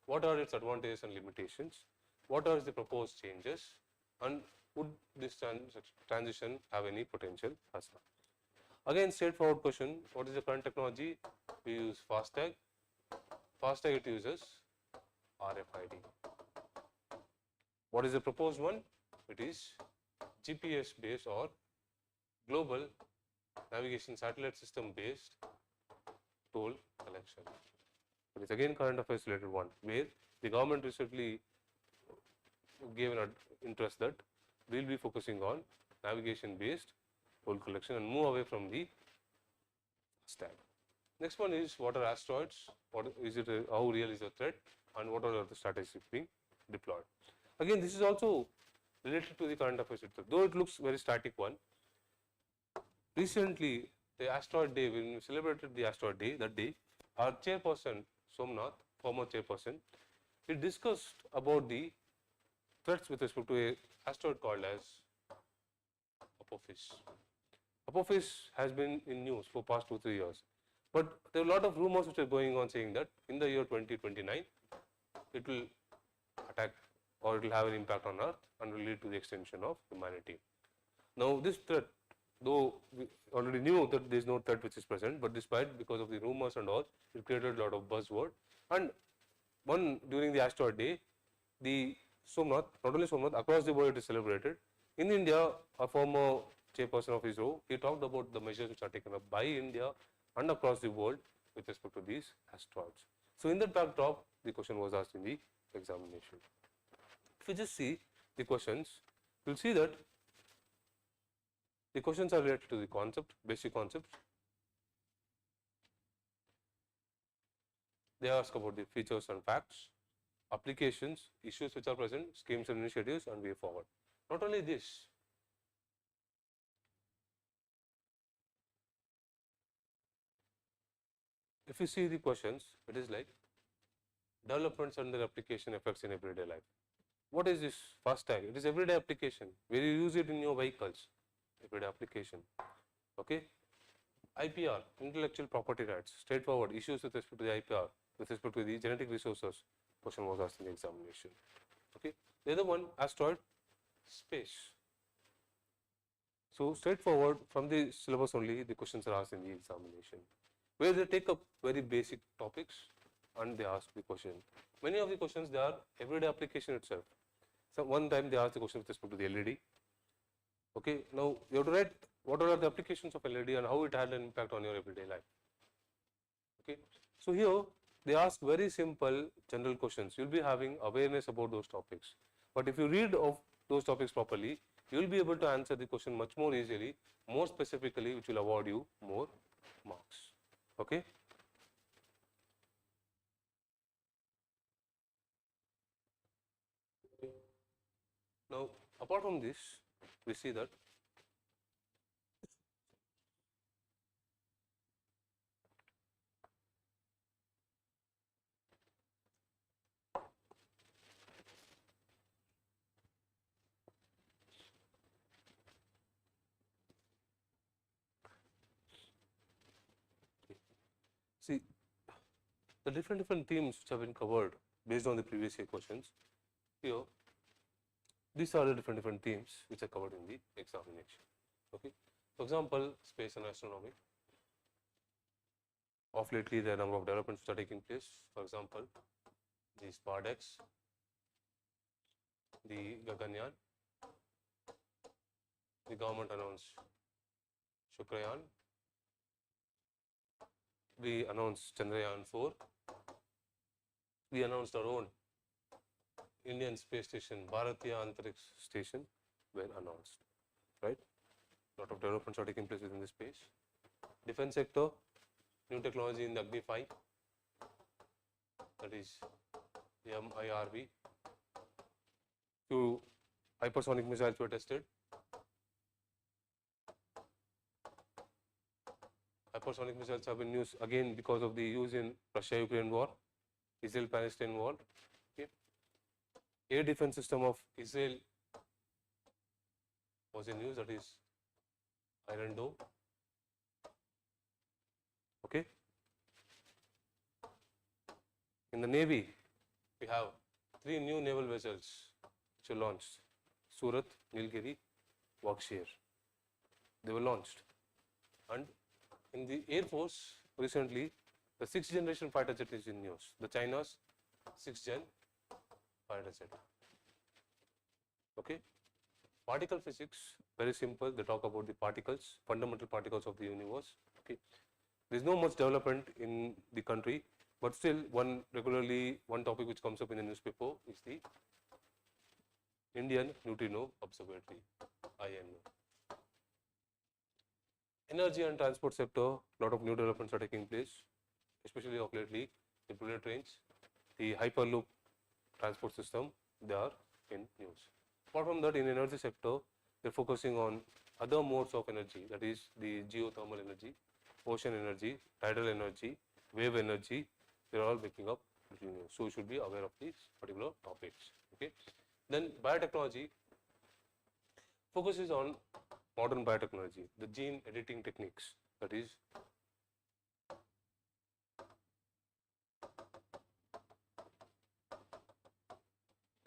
What are its advantages and limitations? What are the proposed changes? And would this transition have any potential as well? Again, straightforward question. What is the current technology? We use FASTag. FASTag, it uses RFID. What is the proposed one? It is GPS based or global navigation satellite system based toll collection. It is again current affairs related one, where the government recently gave an interest that we will be focusing on navigation based toll collection and move away from the FASTag. Next one is what are asteroids, what is it, how real is the threat, and what are the strategies being deployed. Again, this is also related to the current affairs itself, though it looks very static one. Recently, the asteroid day, when we celebrated the asteroid day, that day, our chairperson, Somnath, former chairperson, he discussed about the threats with respect to an asteroid called as Apophis. Apophis has been in news for past 2-3 years, but there are a lot of rumors which are going on saying that in the year 2029, it will attack or it will have an impact on Earth and will lead to the extinction of humanity. Now, this threat, though we already knew that there is no threat which is present, but despite because of the rumors and all, it created a lot of buzzword. And one during the asteroid day, the Somnath, not only Somnath, across the world it is celebrated. In India, a former chairperson of ISRO, he talked about the measures which are taken up by India and across the world with respect to these asteroids. So, in that backdrop, the question was asked in the examination. If you just see the questions, you will see that the questions are related to the concept, basic concepts. They ask about the features and facts, applications, issues which are present, schemes and initiatives, and way forward. Not only this, if you see the questions, it is like developments and their application effects in everyday life. What is this FASTag? It is everyday application where you use it in your vehicles, everyday application. Okay. IPR, intellectual property rights, straightforward issues with respect to the IPR, with respect to the genetic resources, question was asked in the examination. Okay. The other one, asteroid, space. So, straightforward from the syllabus only, the questions are asked in the examination, where they take up very basic topics and they ask the question. Many of the questions, they are everyday application itself. So, one time they ask the question with respect to the LED. Okay. Now, you have to write what are the applications of LED and how it had an impact on your everyday life. Okay. So, here they ask very simple general questions. You will be having awareness about those topics. But if you read of those topics properly, you will be able to answer the question much more easily, more specifically, which will award you more marks. Okay. Now, apart from this, we see that see the different themes which have been covered based on the previous year questions. Here, these are the different themes which are covered in the examination. Okay. For example, space and astronomy. Of lately, there are a number of developments which are taking place. For example, the SPARDEX, the Gaganyaan, the government announced Shukrayan, we announced Chandrayaan 4, we announced our own Indian space station, Bharatiya Antariksh Station were announced, right? Lot of developments are taking place within the space. Defense sector, new technology in the Agni 5, that is MIRV. Few hypersonic missiles were tested. Hypersonic missiles have been used again because of the use in Russia-Ukraine war, Israel-Palestine war. Okay. Air defense system of Israel was in use, that is Iron Dome. Okay. In the Navy, we have 3 new naval vessels which were launched: Surat, Nilgiri, Wakshir. They were launched. And in the Air Force, recently, the 6th generation fighter jet is in use, the China's 6th gen fighter jet. Okay. Particle physics, very simple. They talk about the particles, fundamental particles of the universe. Okay. There is no much development in the country, but still one topic which comes up in the newspaper is the Indian Neutrino Observatory, INO. Energy and transport sector, lot of new developments are taking place, especially of lately, the bullet trains, the hyperloop transport system, they are in news. Apart from that, in energy sector, they are focusing on other modes of energy, that is the geothermal energy, ocean energy, tidal energy, wave energy, they are all making up little news. So, you should be aware of these particular topics. Okay. Then biotechnology focuses on modern biotechnology, the gene editing techniques, that is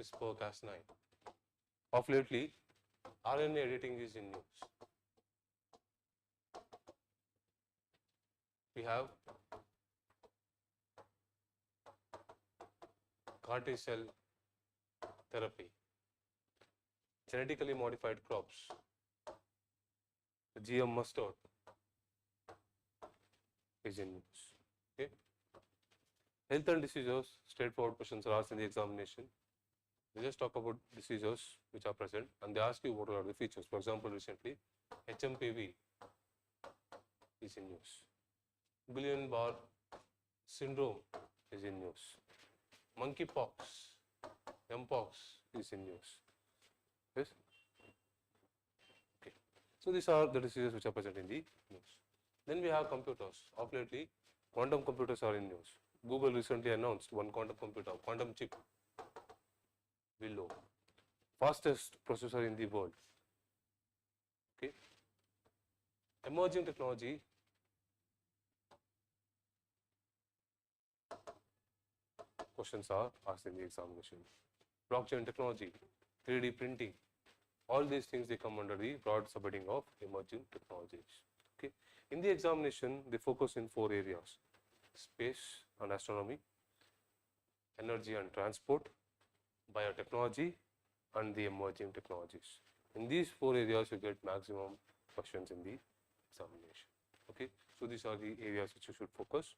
CRISPR-Cas9. Of lately, RNA editing is in news. We have CAR T cell therapy, genetically modified crops, the GM mustard is in news. Okay. Health and diseases, straightforward questions are asked in the examination. They just talk about diseases which are present and they ask you what are the features. For example, recently HMPV is in news. Guillain-Barré syndrome is in news. Monkeypox, Mpox is in news. Yes. Okay. So these are the diseases which are present in the news. Then we have computers. Of lately, quantum computers are in news. Google recently announced one quantum computer, quantum chip, Willow, fastest processor in the world. Okay. Emerging technology, questions are asked in the examination. Blockchain technology, 3D printing, all these things they come under the broad subheading of emerging technologies. Okay. In the examination, they focus in 4 areas: space and astronomy, energy and transport, biotechnology, and the emerging technologies. In these 4 areas, you get maximum questions in the examination. Okay. So these are the areas which you should focus.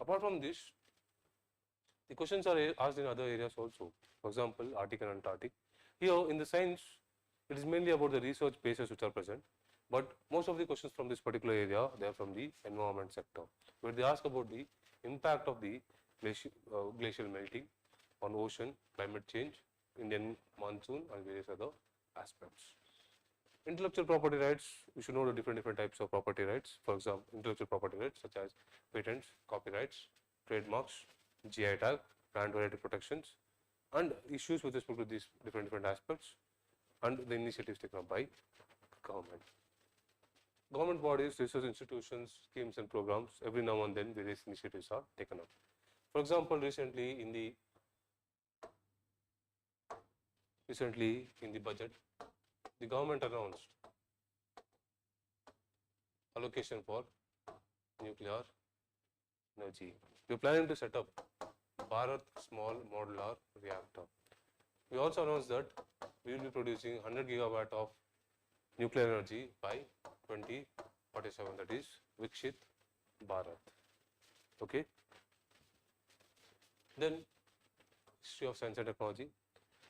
Apart from this, the questions are asked in other areas also. For example, Arctic and Antarctic. Here in the science, it is mainly about the research bases which are present. But most of the questions from this particular area, they are from the environment sector, where they ask about the impact of the glacial melting on ocean, climate change, Indian monsoon, and various other aspects. Intellectual property rights, we should know the different types of property rights. For example, intellectual property rights such as patents, copyrights, trademarks, GI tag, plant variety protections, and issues with respect to these different aspects, and the initiatives taken up by government. Government bodies, research institutions, schemes and programs, every now and then various initiatives are taken up. For example, recently in the budget, the government announced allocation for nuclear energy. We are planning to set up Bharat Small Modular Reactor. We also announced that we will be producing 100 gigawatt of nuclear energy by 2047, that is Vikshit Bharat. Okay. Then history of science and technology.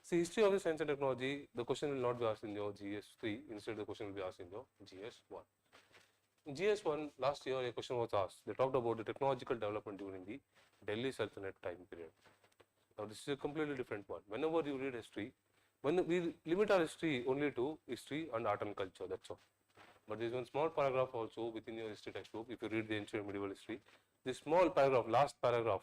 See, history of the science and technology, the question will not be asked in your GS3, instead the question will be asked in your GS1. In GS1, last year a question was asked. They talked about the technological development during the Delhi Sultanate time period. Now this is a completely different one. Whenever you read history, when we limit our history only to history and art and culture, that's all. But there is one small paragraph also within your history textbook. If you read the ancient medieval history, this small paragraph, last paragraph,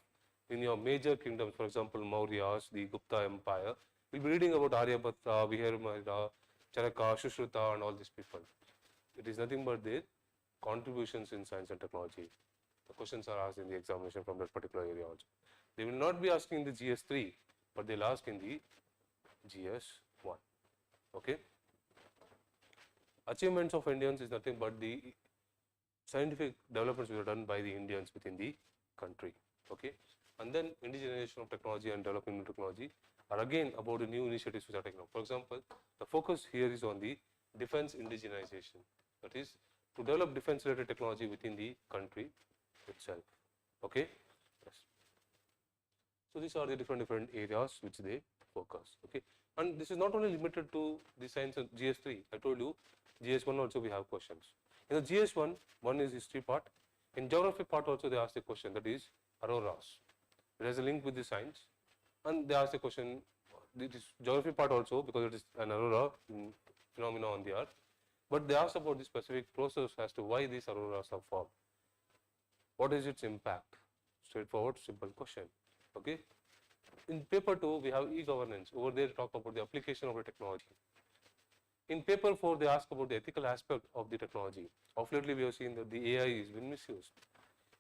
in your major kingdoms, for example, Mauryas, the Gupta Empire, we'll be reading about Aryabhatta, Viharmara, Charaka, Shushruta, and all these people. It is nothing but their contributions in science and technology. The questions are asked in the examination from that particular area also. They will not be asking in the GS3, but they'll ask in the GS1. Okay. Achievements of Indians is nothing but the scientific developments which are done by the Indians within the country. Okay. And then indigenization of technology and developing new technology are again about the new initiatives which are taken up. For example, the focus here is on the defense indigenization, that is to develop defense related technology within the country itself. Okay. Yes. So these are the different areas which they focus. Okay. And this is not only limited to the science and GS3. I told you GS1 also we have questions. In the GS1, one is history part. In geography part also they ask the question, that is auroras. There is a link with the science, and they ask the question, this geography part also, because it is an aurora phenomena on the earth, but they ask about the specific process as to why these auroras are formed. What is its impact? Straightforward, simple question. Okay. In paper 2, we have e-governance. Over there, talk about the application of the technology. In paper 4, they ask about the ethical aspect of the technology. Of lately, we have seen that the AI is being misused.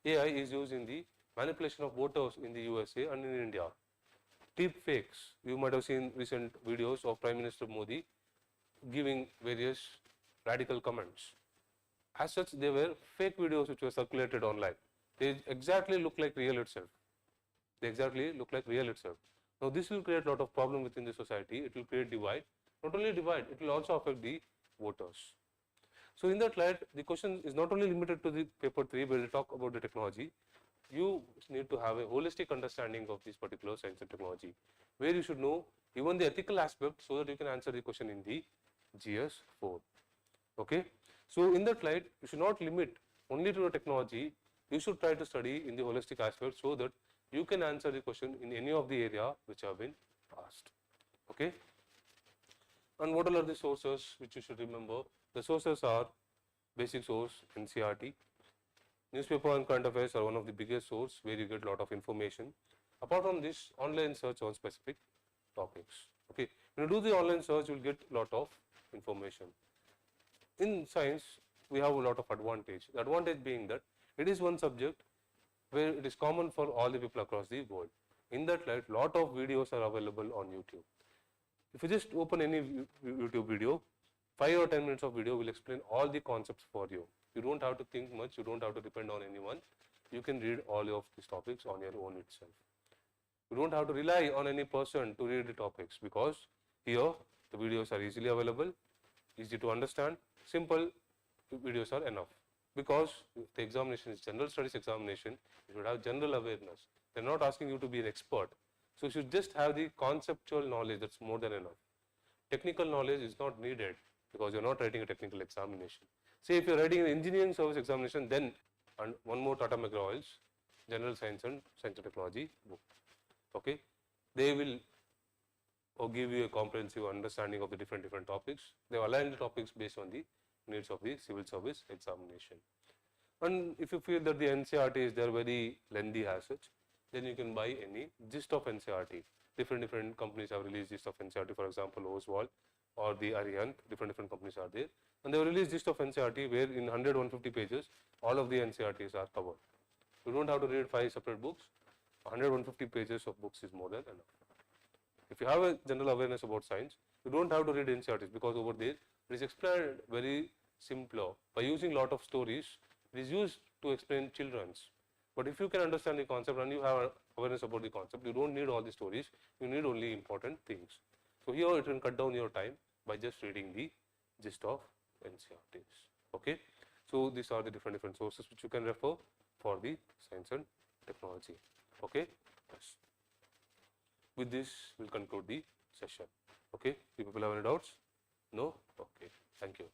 AI is used in the manipulation of voters in the USA and in India. Deep fakes. You might have seen recent videos of Prime Minister Modi giving various radical comments. As such, they were fake videos which were circulated online. They exactly look like real itself. They exactly look like real itself. Now, this will create a lot of problem within the society. It will create divide. Not only divide, it will also affect the voters. So, in that light, the question is not only limited to the paper 3, where we talk about the technology. You need to have a holistic understanding of this particular science and technology, where you should know even the ethical aspect, so that you can answer the question in the GS4. Okay. So, in that light, you should not limit only to the technology. You should try to study in the holistic aspect, so that you can answer the question in any of the area which have been asked. Okay. And what are the sources which you should remember? The sources are basic source, NCERT. Newspaper and current affairs are one of the biggest source where you get a lot of information. Apart from this, online search on specific topics. Okay. When you do the online search, you will get a lot of information. In science, we have a lot of advantage. The advantage being that it is one subject where it is common for all the people across the world. In that light, lot of videos are available on YouTube. If you just open any YouTube video, 5 or 10 minutes of video will explain all the concepts for you. You don't have to think much, you don't have to depend on anyone. You can read all of these topics on your own itself. You don't have to rely on any person to read the topics, because here the videos are easily available, easy to understand, simple videos are enough. Because the examination is general studies examination, you should have general awareness. They are not asking you to be an expert. So you should just have the conceptual knowledge, that's more than enough. Technical knowledge is not needed, because you are not writing a technical examination. Say if you are writing an engineering service examination, then and one more Tata McGraw-Hill's General Science and Technology book. Okay, they will give you a comprehensive understanding of the different topics. They align the topics based on the needs of the civil service examination. And if you feel that the NCERT is there very lengthy as such, then you can buy any gist of NCERT. Different companies have released gist of NCERT, for example, Oswald or the Ariant, different companies are there. And they have released gist of NCERT where in 100-150 pages, all of the NCERTs are covered. You don't have to read 5 separate books. 100-150 pages of books is more than enough. If you have a general awareness about science, you don't have to read NCERTs because over there it is explained very simpler. By using lot of stories, it is used to explain children's. But if you can understand the concept and you have awareness about the concept, you don't need all the stories, you need only important things. So here it can cut down your time by just reading the gist of NCERTs. Okay. So these are the different sources which you can refer for the science and technology. Okay. Yes. With this, we'll conclude the session. Okay. Do people have any doubts? No? Okay. Thank you.